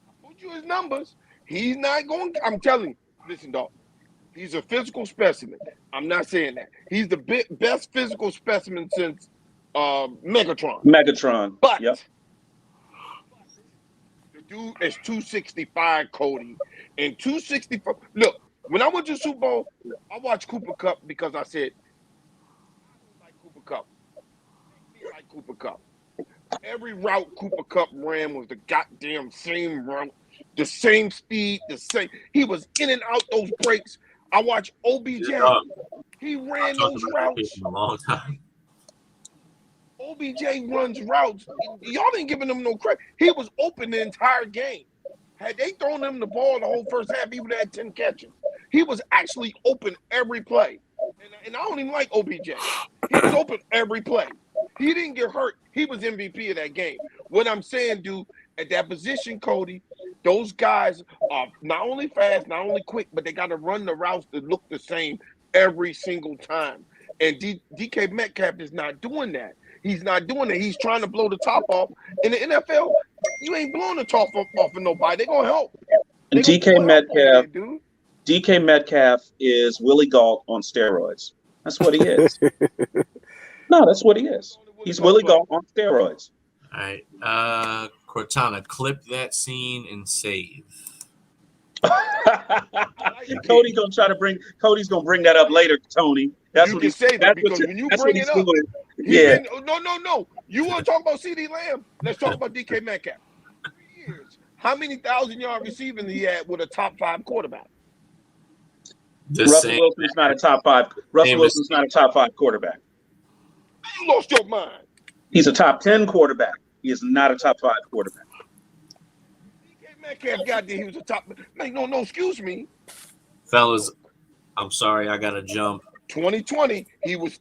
I told you his numbers. He's not going – I'm telling you. Listen, dog. He's a physical specimen. I'm not saying that. He's the best physical specimen since Megatron. But yep. The dude is 265, Cody. And 265 – look, when I went to the Super Bowl, I watched Cooper Kupp because I said, I like Cooper Kupp. I like Cooper Kupp. Every route Cooper Kupp ran was the goddamn same route, the same speed, the same – he was in and out those breaks. I watched OBJ. He ran those routes. A long time. OBJ runs routes. Y'all ain't giving him no credit. He was open the entire game. Had they thrown him the ball the whole first half, he would have had 10 catches. He was actually open every play. And I don't even like OBJ. He was open every play. He didn't get hurt. He was MVP of that game. What I'm saying, dude, at that position, Cody, those guys are not only fast, not only quick, but they got to run the routes that look the same every single time. And DK Metcalf is not doing that. He's not doing that. He's trying to blow the top off. In the NFL, you ain't blowing the top off of nobody. They're going to help. And DK Metcalf is Willie Galt on steroids. That's what he is. No, that's what he is. He's Willie Galt on steroids. All right. Cortana, clip that scene and save. Cody's gonna bring that up later, Tony. That's what he's saying. When you bring it up, yeah. No. You want to talk about CD Lamb? Let's talk about DK Metcalf. 3 years. How many 1,000-yard receiving he had with a top 5 quarterback? Russell Wilson's not a top 5. Russell Wilson's not a top 5 quarterback. You lost your mind. He's a top 10 quarterback. He is not a top 5 quarterback. DK Metcalf got there. He was a top. No, excuse me. Fellas, I'm sorry. I got to jump. 2020, he was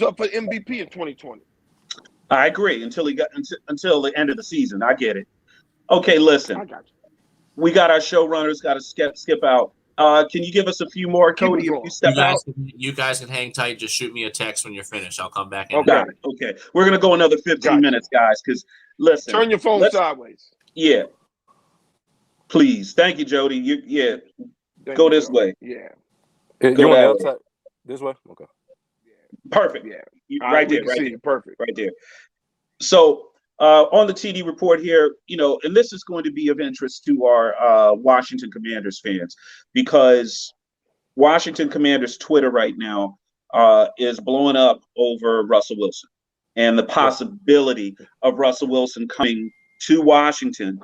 up for MVP in 2020. I agree until the end of the season. I get it. Okay, listen. I got you. We got our showrunners. Got to skip out. Can you give us a few more, Cody? If you step out, you guys can hang tight. Just shoot me a text when you're finished. I'll come back. Okay. We're gonna go another 15 minutes, guys. Because listen, turn your phone sideways. Yeah. Please, thank you, Jody. Go this way. Yeah. You want to this way? Okay. Perfect. Yeah. Right there. Perfect. Right there. So on the TD report here, and this is going to be of interest to our Washington Commanders fans, because Washington Commanders Twitter right now is blowing up over Russell Wilson and the possibility of Russell Wilson coming to Washington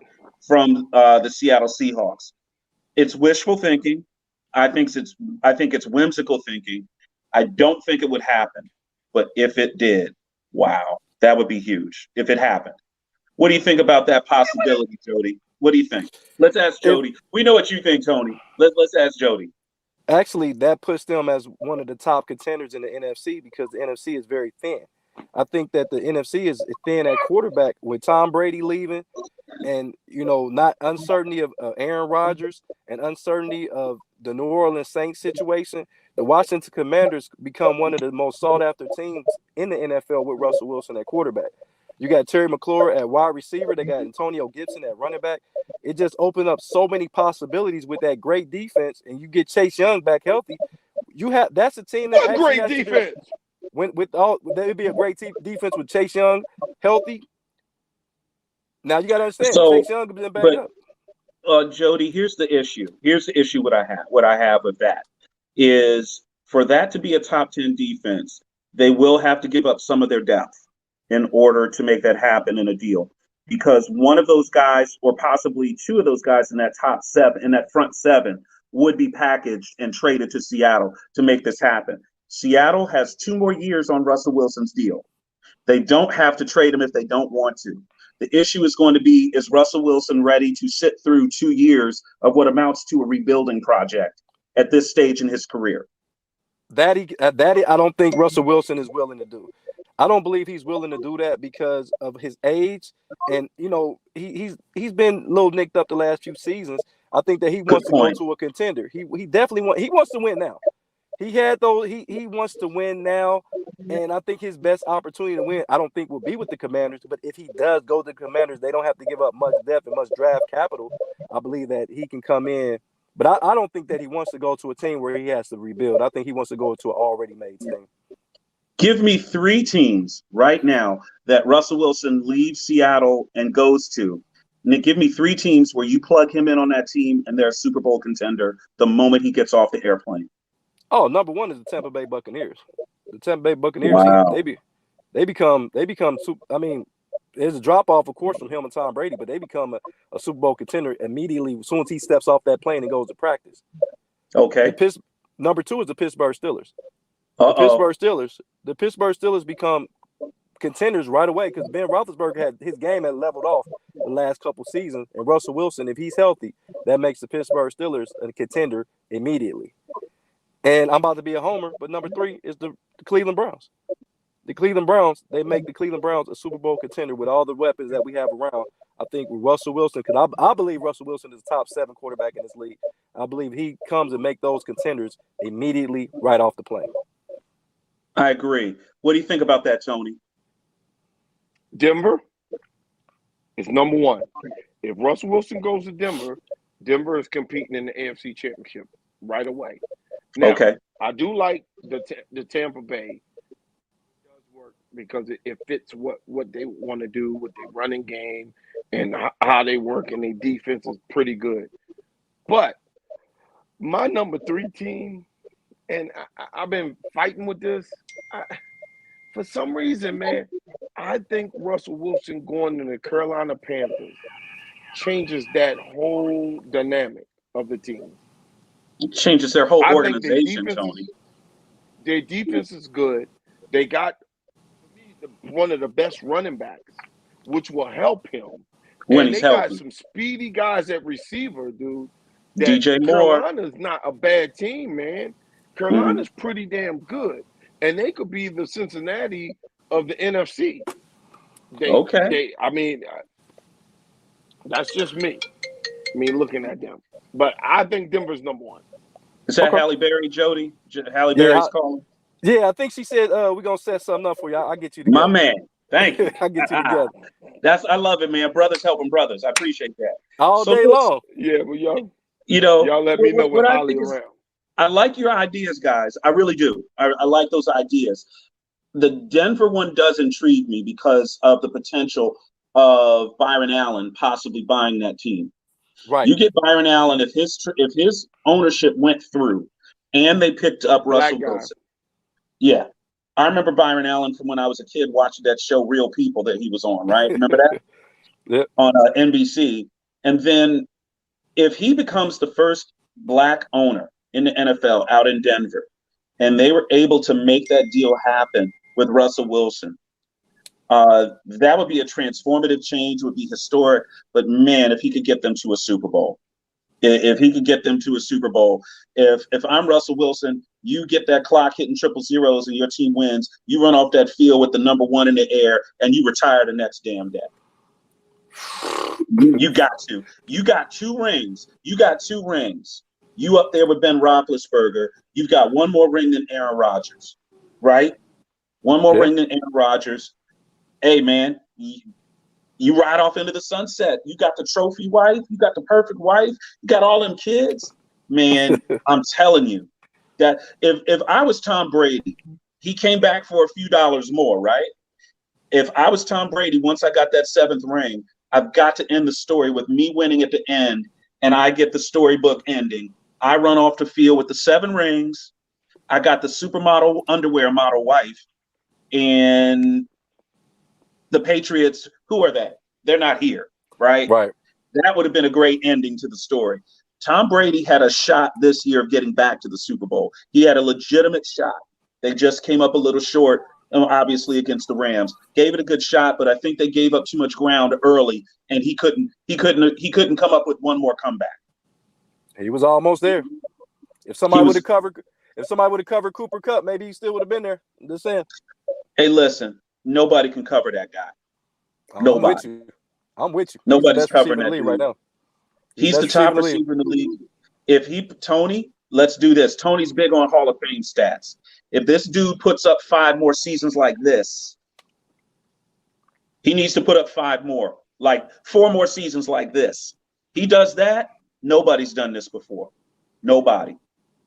from the Seattle Seahawks. It's wishful thinking. I think it's whimsical thinking. I don't think it would happen, but if it did, wow, that would be huge if it happened. What do you think about that possibility, Jody? What do you think? Let's ask Jody. We know what you think, Tony. Let's ask Jody. Actually, that puts them as one of the top contenders in the NFC because the NFC is very thin. I think that the NFC is thin at quarterback with Tom Brady leaving and, not uncertainty of Aaron Rodgers and uncertainty of the New Orleans Saints situation. The Washington Commanders become one of the most sought-after teams in the NFL with Russell Wilson at quarterback. You got Terry McLaurin at wide receiver. They got Antonio Gibson at running back. It just opened up so many possibilities with that great defense, and you get Chase Young back healthy. That's a team that great defense. There'd be a great defense with Chase Young healthy. Now you got to understand, Chase Young has been back up. Jody, here's the issue. What I have with that is for that to be a top 10 defense, they will have to give up some of their depth in order to make that happen in a deal. Because one of those guys, or possibly two of those guys in that top 7, in that front 7, would be packaged and traded to Seattle to make this happen. Seattle has 2 more years on Russell Wilson's deal. They don't have to trade him if they don't want to. The issue is going to be, is Russell Wilson ready to sit through 2 years of what amounts to a rebuilding project at this stage in his career? That I don't think Russell Wilson is willing to do. I don't believe he's willing to do that because of his age, and he's been a little nicked up the last few seasons. I think that he wants to go to a contender. He definitely wants to win now. He wants to win now, and I think his best opportunity to win, I don't think will be with the Commanders, but if he does go to the Commanders, they don't have to give up much depth and much draft capital. I believe that he can come in, but I don't think that he wants to go to a team where he has to rebuild. I think he wants to go to an already made team. Give me 3 teams right now that Russell Wilson leaves Seattle and goes to. Nick, give me 3 teams where you plug him in on that team and they're a Super Bowl contender the moment he gets off the airplane. Oh, number 1 is the Tampa Bay Buccaneers. The Tampa Bay Buccaneers, wow. they become. I mean, there's a drop off, of course, from him and Tom Brady, but they become a Super Bowl contender immediately as soon as he steps off that plane and goes to practice. Okay. Number 2 is the Pittsburgh Steelers. Uh-oh. The Pittsburgh Steelers become contenders right away because Ben Roethlisberger his game had leveled off the last couple seasons, and Russell Wilson, if he's healthy, that makes the Pittsburgh Steelers a contender immediately. And I'm about to be a homer, but number 3 is the Cleveland Browns. The Cleveland Browns, they make the Cleveland Browns a Super Bowl contender with all the weapons that we have around. I think with Russell Wilson, because I believe Russell Wilson is the top 7 quarterback in this league. I believe he comes and make those contenders immediately right off the plane. I agree. What do you think about that, Tony? Denver is number 1. If Russell Wilson goes to Denver, Denver is competing in the AFC Championship right away. Now, Okay. I do like the Tampa Bay. It does work because it fits what they want to do with their running game and how they work, and their defense is pretty good. But my number 3 team, and I've been fighting with this, for some reason, man, I think Russell Wilson going to the Carolina Panthers changes that whole dynamic of the team. It changes their whole I think organization, Tony. Their defense is good. They got one of the best running backs, which will help him. When and he's they healthy. got some speedy guys at receiver, dude. DJ Moore. Carolina's not a bad team, man. Carolina's pretty damn good. And they could be the Cincinnati of the NFC. I mean, that's just me. Looking at them. But I think Denver's number 1. Is that Halle Berry, Jody? Halle Berry's calling? Yeah, I think she said we're going to set something up for you. I'll get you together. My man. Thank you. I'll get you together. I love it, man. Brothers helping brothers. I appreciate that. All day long. Yeah, well, y'all let me know when Holly's around. I like your ideas, guys. I really do. I like those ideas. The Denver one does intrigue me because of the potential of Byron Allen possibly buying that team. Right. You get Byron Allen if his ownership went through, and they picked up Russell Wilson. Yeah, I remember Byron Allen from when I was a kid watching that show Real People that he was on. Right, remember that? Yep. On NBC. And then if he becomes the first Black owner in the NFL out in Denver, and they were able to make that deal happen with Russell Wilson, that would be a transformative change, would be historic. But man, if he could get them to a Super Bowl, if I'm Russell Wilson, you get that clock hitting 000 and your team wins, you run off that field with the number 1 in the air and you retire the next damn day. You got to. You got 2 rings. You up there with Ben Roethlisberger. You've got 1 more ring than Aaron Rodgers, right? 1 more ring than Aaron Rodgers. Hey, man, you ride off into the sunset. You got the trophy wife. You got the perfect wife. You got all them kids. Man, I'm telling you that if I was Tom Brady, he came back for a few dollars more, right? If I was Tom Brady, once I got that 7th ring, I've got to end the story with me winning at the end, and I get the storybook ending. I run off the field with the 7 rings. I got the supermodel underwear model wife, and the Patriots, who are they? They're not here, right? Right. That would have been a great ending to the story. Tom Brady had a shot this year of getting back to the Super Bowl. He had a legitimate shot. They just came up a little short, obviously, against the Rams. Gave it a good shot, but I think they gave up too much ground early, and he couldn't come up with one more comeback. He was almost there. If somebody would have covered Cooper Kupp, maybe he still would have been there. I'm just saying. Hey, listen, nobody can cover that guy. Nobody. I'm with you. Nobody's covering that league right now. He's the top receiver in the league. Tony, let's do this. Tony's big on Hall of Fame stats. If this dude puts up 5 more seasons like this, he needs to put up 5 more, like 4 more seasons like this. He does that. Nobody's done this before. Nobody.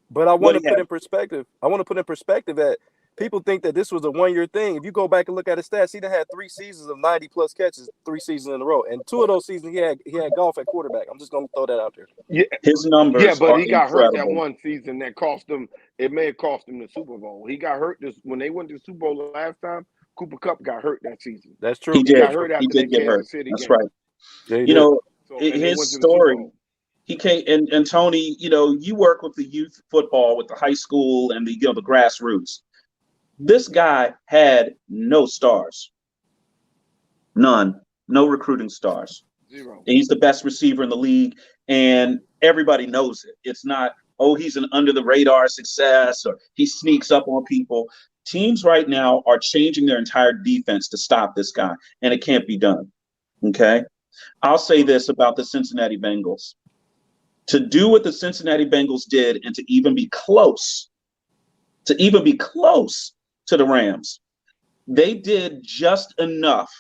But I want to put in perspective. That people think that this was a 1-year thing. If you go back and look at his stats, he done had 3 seasons of 90+ catches, 3 seasons in a row, and 2 of those seasons he had golf at quarterback. I'm just gonna throw that out there. Yeah, his numbers. Yeah, but he got incredible. hurt that one season that cost him. It may have cost him the Super Bowl. He got hurt when they went to the Super Bowl last time. Cooper Kupp got hurt that season. That's true. He got hurt after he did get hurt. City That's game. right. Yeah, his story. He came and Tony, you work with the youth football, with the high school and the grassroots. This guy had no stars. None. No recruiting stars. Zero. He's the best receiver in the league, and everybody knows it. It's not, oh, he's an under the radar success or he sneaks up on people. Teams right now are changing their entire defense to stop this guy, and it can't be done. Okay? I'll say this about the Cincinnati Bengals. To do what the Cincinnati Bengals did and to even be close to the Rams, they did just enough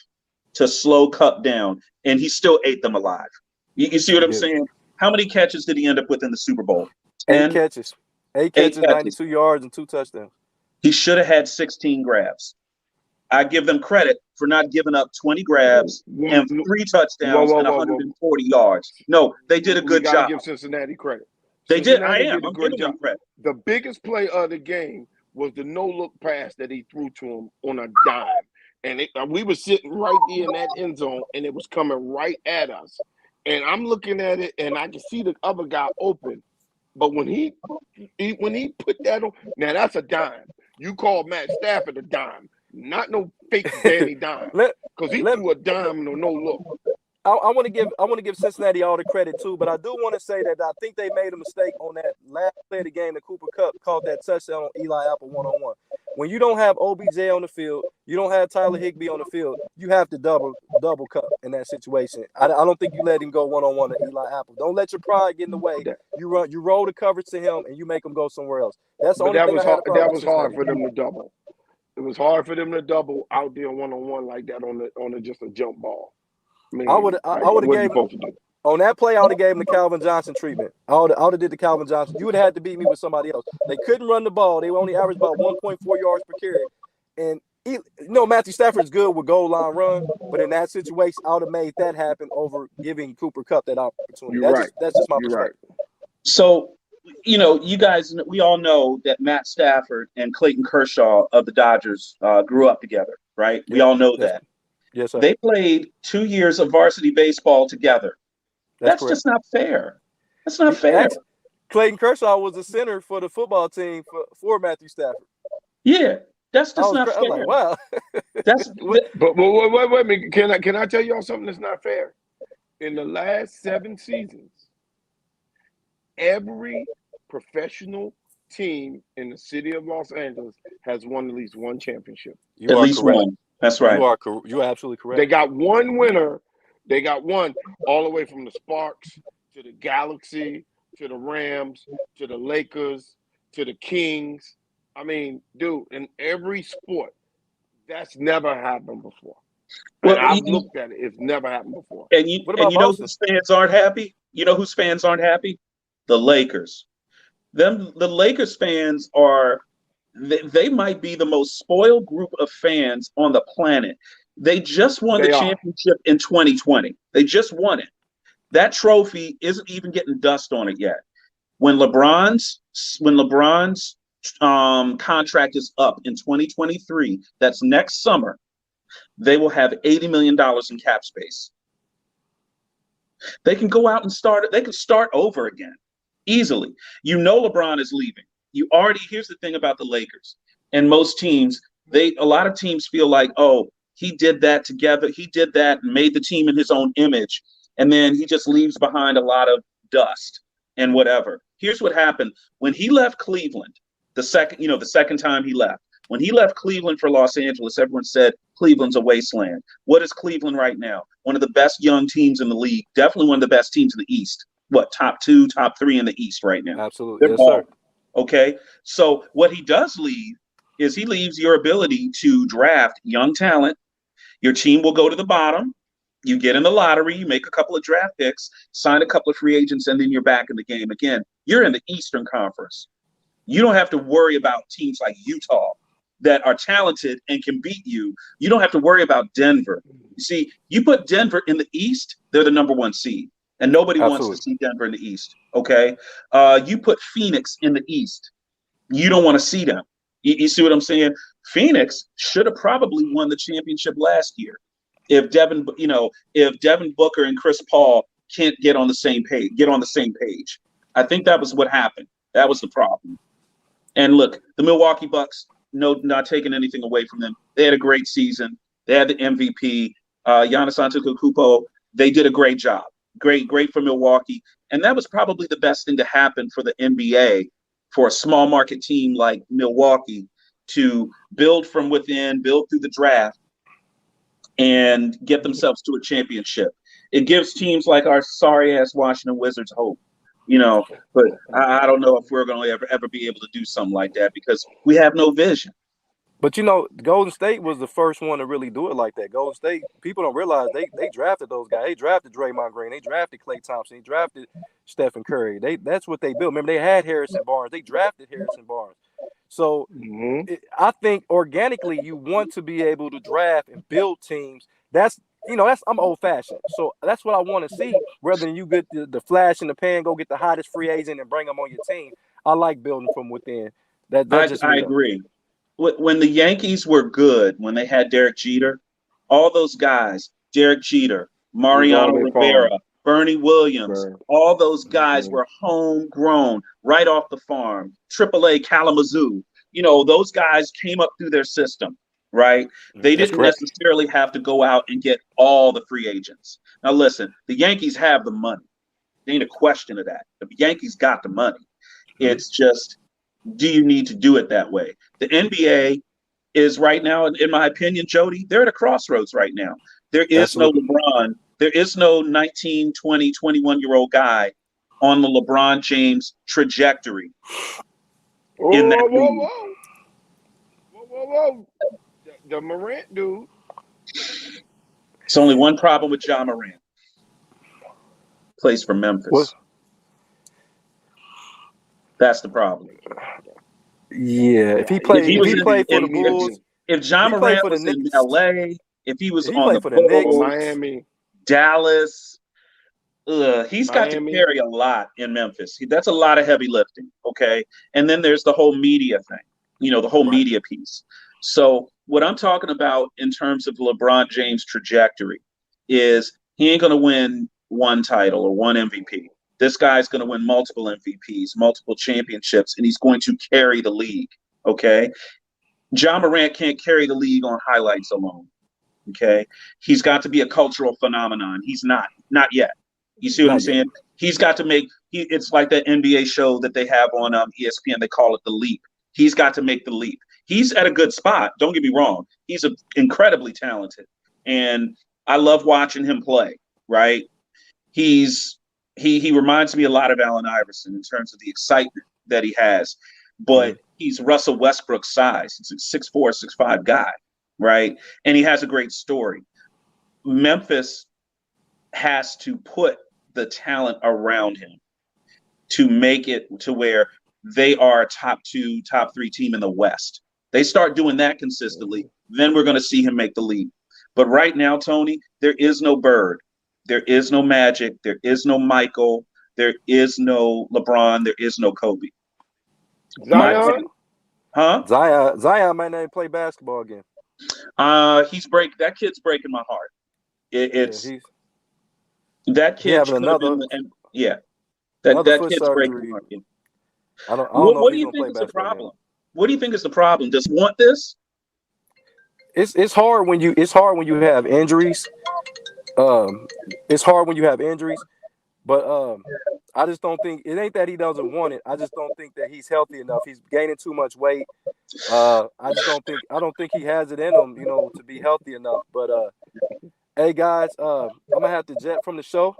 to slow Cup down, and he still ate them alive. You see what I'm saying? How many catches did he end up with in the Super Bowl? 8 catches. 8 catches, 92 yards, and 2 touchdowns. He should have had 16 grabs. I give them credit for not giving up 20 grabs and 3 touchdowns and 140 yards. No, they did a good job. We got to give Cincinnati credit. They did. I'm giving them credit. The biggest play of the game was the no-look pass that he threw to him on a dime. And we were sitting right there in that end zone, and it was coming right at us. And I'm looking at it, and I can see the other guy open. But when he put that on, now that's a dime. You call Matt Stafford a dime, not no fake Danny dime, because he threw a dime and no look. I want to give Cincinnati all the credit too, but I do want to say that I think they made a mistake on that last play of the game. The Cooper Kupp caught that touchdown on Eli Apple 1-on-1. When you don't have OBJ on the field, you don't have Tyler Higbee on the field, you have to double Kupp in that situation. I don't think you let him go 1-on-1 to Eli Apple. Don't let your pride get in the way. You roll the coverage to him and you make him go somewhere else. That's the only thing that was hard for them to double. It was hard for them to double out there 1-on-1 like that on just a jump ball. I would have gave on that play. I would have gave him the Calvin Johnson treatment. I would have did the Calvin Johnson. You would have had to beat me with somebody else. They couldn't run the ball. They only averaged about 1.4 yards per carry. And Matthew Stafford's good with goal line run, but in that situation, I would have made that happen over giving Cooper Kupp that opportunity. That's just my perspective. Right. So, you guys, we all know that Matt Stafford and Clayton Kershaw of the Dodgers grew up together, right? We all know that. Yes, sir. They played 2 years of varsity baseball together. That's just not fair. That's not fair. Clayton Kershaw was the center for the football team for Matthew Stafford. Yeah, that's just not fair. I'm like, wow. But wait a minute. Can I tell y'all something that's not fair? In the last 7 seasons, every professional team in the city of Los Angeles has won at least one championship. At least one. That's right. You are absolutely correct. They got one winner. They got one all the way from the Sparks to the Galaxy to the Rams to the Lakers to the Kings. I mean, dude, in every sport, that's never happened before. Well, I've looked at it. It's never happened before. And you know whose fans aren't happy? You know whose fans aren't happy? The Lakers. The Lakers fans are. They might be the most spoiled group of fans on the planet. They just won the championship in 2020. They just won it. That trophy isn't even getting dust on it yet. When LeBron's contract is up in 2023, that's next summer, they will have $80 million in cap space. They can go out and start over again easily. LeBron is leaving. Here's the thing about the Lakers and most teams, a lot of teams feel like, oh, he did that together. He did that and made the team in his own image. And then he just leaves behind a lot of dust and whatever. Here's what happened. When he left Cleveland, the second time he left, when he left Cleveland for Los Angeles, everyone said Cleveland's a wasteland. What is Cleveland right now? One of the best young teams in the league. Definitely one of the best teams in the East. Top 2, top 3 in the East right now. Absolutely. Yes, sir. Okay, so what he does leave is he leaves your ability to draft young talent. Your team will go to the bottom. You get in the lottery, you make a couple of draft picks, sign a couple of free agents, and then you're back in the game again. You're in the Eastern Conference. You don't have to worry about teams like Utah that are talented and can beat you. You don't have to worry about Denver. You see, you put Denver in the East, they're the number 1 seed. And nobody wants to see Denver in the East, okay? You put Phoenix in the East. You don't want to see them. You see what I'm saying? Phoenix should have probably won the championship last year if Devin Booker and Chris Paul can't get on the same page. I think that was what happened. That was the problem. And look, the Milwaukee Bucks, not taking anything away from them. They had a great season. They had the MVP. Giannis Antetokounmpo, they did a great job. Great for Milwaukee. And that was probably the best thing to happen for the NBA, for a small market team like Milwaukee to build from within, build through the draft, and get themselves to a championship. It gives teams like our sorry ass Washington Wizards hope, but I don't know if we're going to ever be able to do something like that because we have no vision. But Golden State was the first one to really do it like that. Golden State, people don't realize they drafted those guys. They drafted Draymond Green. They drafted Klay Thompson. They drafted Stephen Curry. That's what they built. Remember, they had Harrison Barnes. They drafted Harrison Barnes. So I think organically you want to be able to draft and build teams. I'm old fashioned. So that's what I want to see. Rather than you get the flash in the pan, go get the hottest free agent and bring them on your team. I like building from within. I agree. When the Yankees were good, when they had Derek Jeter, all those guys, Derek Jeter, Mariano Rivera, Bernie Williams, all those guys were homegrown, right off the farm. AAA Kalamazoo, those guys came up through their system, right? They didn't necessarily have to go out and get all the free agents. Now, listen, the Yankees have the money. There ain't a question of that. The Yankees got the money. It's just, do you need to do it that way? The NBA is right now, in my opinion, Jody, they're at a crossroads right now. There is no LeBron. There is no 19, 20, 21-year-old guy on the LeBron James trajectory. Whoa. The Morant dude. It's only one problem with John Morant. Plays for Memphis. What? That's the problem. Yeah, if he played for the Bulls, if John Morant was in LA, if he was on the Bulls, Miami, Dallas, he's got to carry a lot in Memphis. That's a lot of heavy lifting, okay? And then there's the whole media thing, the whole media piece. So what I'm talking about in terms of LeBron James' trajectory is he ain't going to win one title or one MVP. This guy's going to win multiple MVPs, multiple championships, and he's going to carry the league, okay? John Morant can't carry the league on highlights alone, okay? He's got to be a cultural phenomenon. He's not yet. You see what I'm saying? He's got to it's like that NBA show that they have on ESPN. They call it The Leap. He's got to make the leap. He's at a good spot. Don't get me wrong. He's incredibly talented, and I love watching him play, right? He reminds me a lot of Allen Iverson in terms of the excitement that he has, but he's Russell Westbrook's size. He's a 6'4", 6'5" guy, right? And he has a great story. Memphis has to put the talent around him to make it to where they are a top 2, top 3 team in the West. They start doing that consistently, then we're going to see him make the leap. But right now, Tony, there is no Bird. There is no Magic. There is no Michael. There is no LeBron. There is no Kobe. Zion? Zion might not even play basketball again. That kid's breaking my heart. That kid having another. That kid's breaking my heart. I don't know. What do you think is the problem? What do you think is the problem? Does he want this? It's hard when you have injuries. It's hard when you have injuries, but I just don't think it ain't that he doesn't want it. I just don't think that he's healthy enough. He's gaining too much weight. I don't think he has it in him, to be healthy enough. But hey guys, I'm gonna have to jet from the show.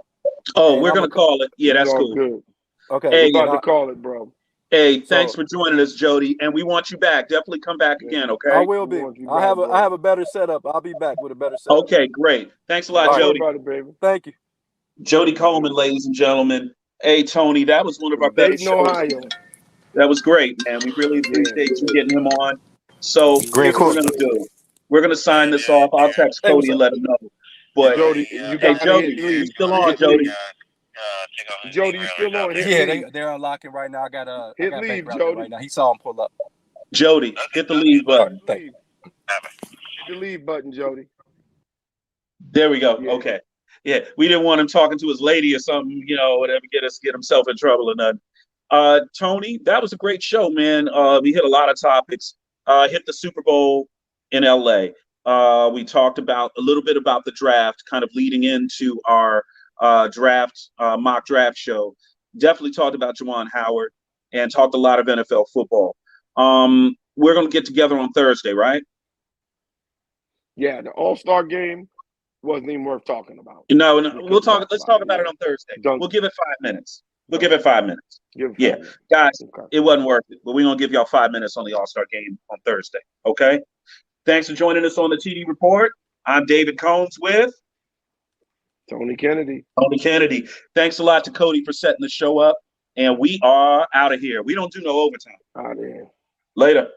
Oh, we're gonna call it. Yeah, that's cool. Good. Okay, hey, we're about to call it, bro. Hey, thanks for joining us, Jody, and we want you back. Definitely come back again, okay? I will be. I have a better setup. I'll be back with a better setup. Okay, great. Thanks a lot, Jody. Baby. Thank you. Jody Coleman, ladies and gentlemen. Hey, Tony, that was one of our better shows. Ohio. That was great, man. We really appreciate you getting him on. So here's what we're going to do. We're going to sign this off. I'll text Cody and let him know. But Jody, Jody, you still on, Jody? Jody, you still on? They're unlocking right now. I got hit leave, Jody. Right now. He saw him pull up. Jody, hit the leave button. Hit the leave button, Jody. There we go. Yeah. Okay. Yeah, we didn't want him talking to his lady or something, whatever, get himself in trouble or nothing. Tony, that was a great show, man. We hit a lot of topics. Hit the Super Bowl in LA. We talked about a little bit about the draft, kind of leading into our mock draft show. Definitely talked about Juwan Howard and talked a lot of NFL football. We're going to get together on Thursday, right? Yeah, the All-Star game wasn't even worth talking about. No, we'll talk. Let's talk about it on Thursday. Done. We'll give it 5 minutes. We'll give it 5 minutes. Yeah, guys, okay. It wasn't worth it, but we're going to give y'all 5 minutes on the All-Star game on Thursday. Okay? Thanks for joining us on the TD Report. I'm David Combs with Tony Kennedy. Thanks a lot to Cody for setting the show up. And we are out of here. We don't do no overtime. Out of here. Later.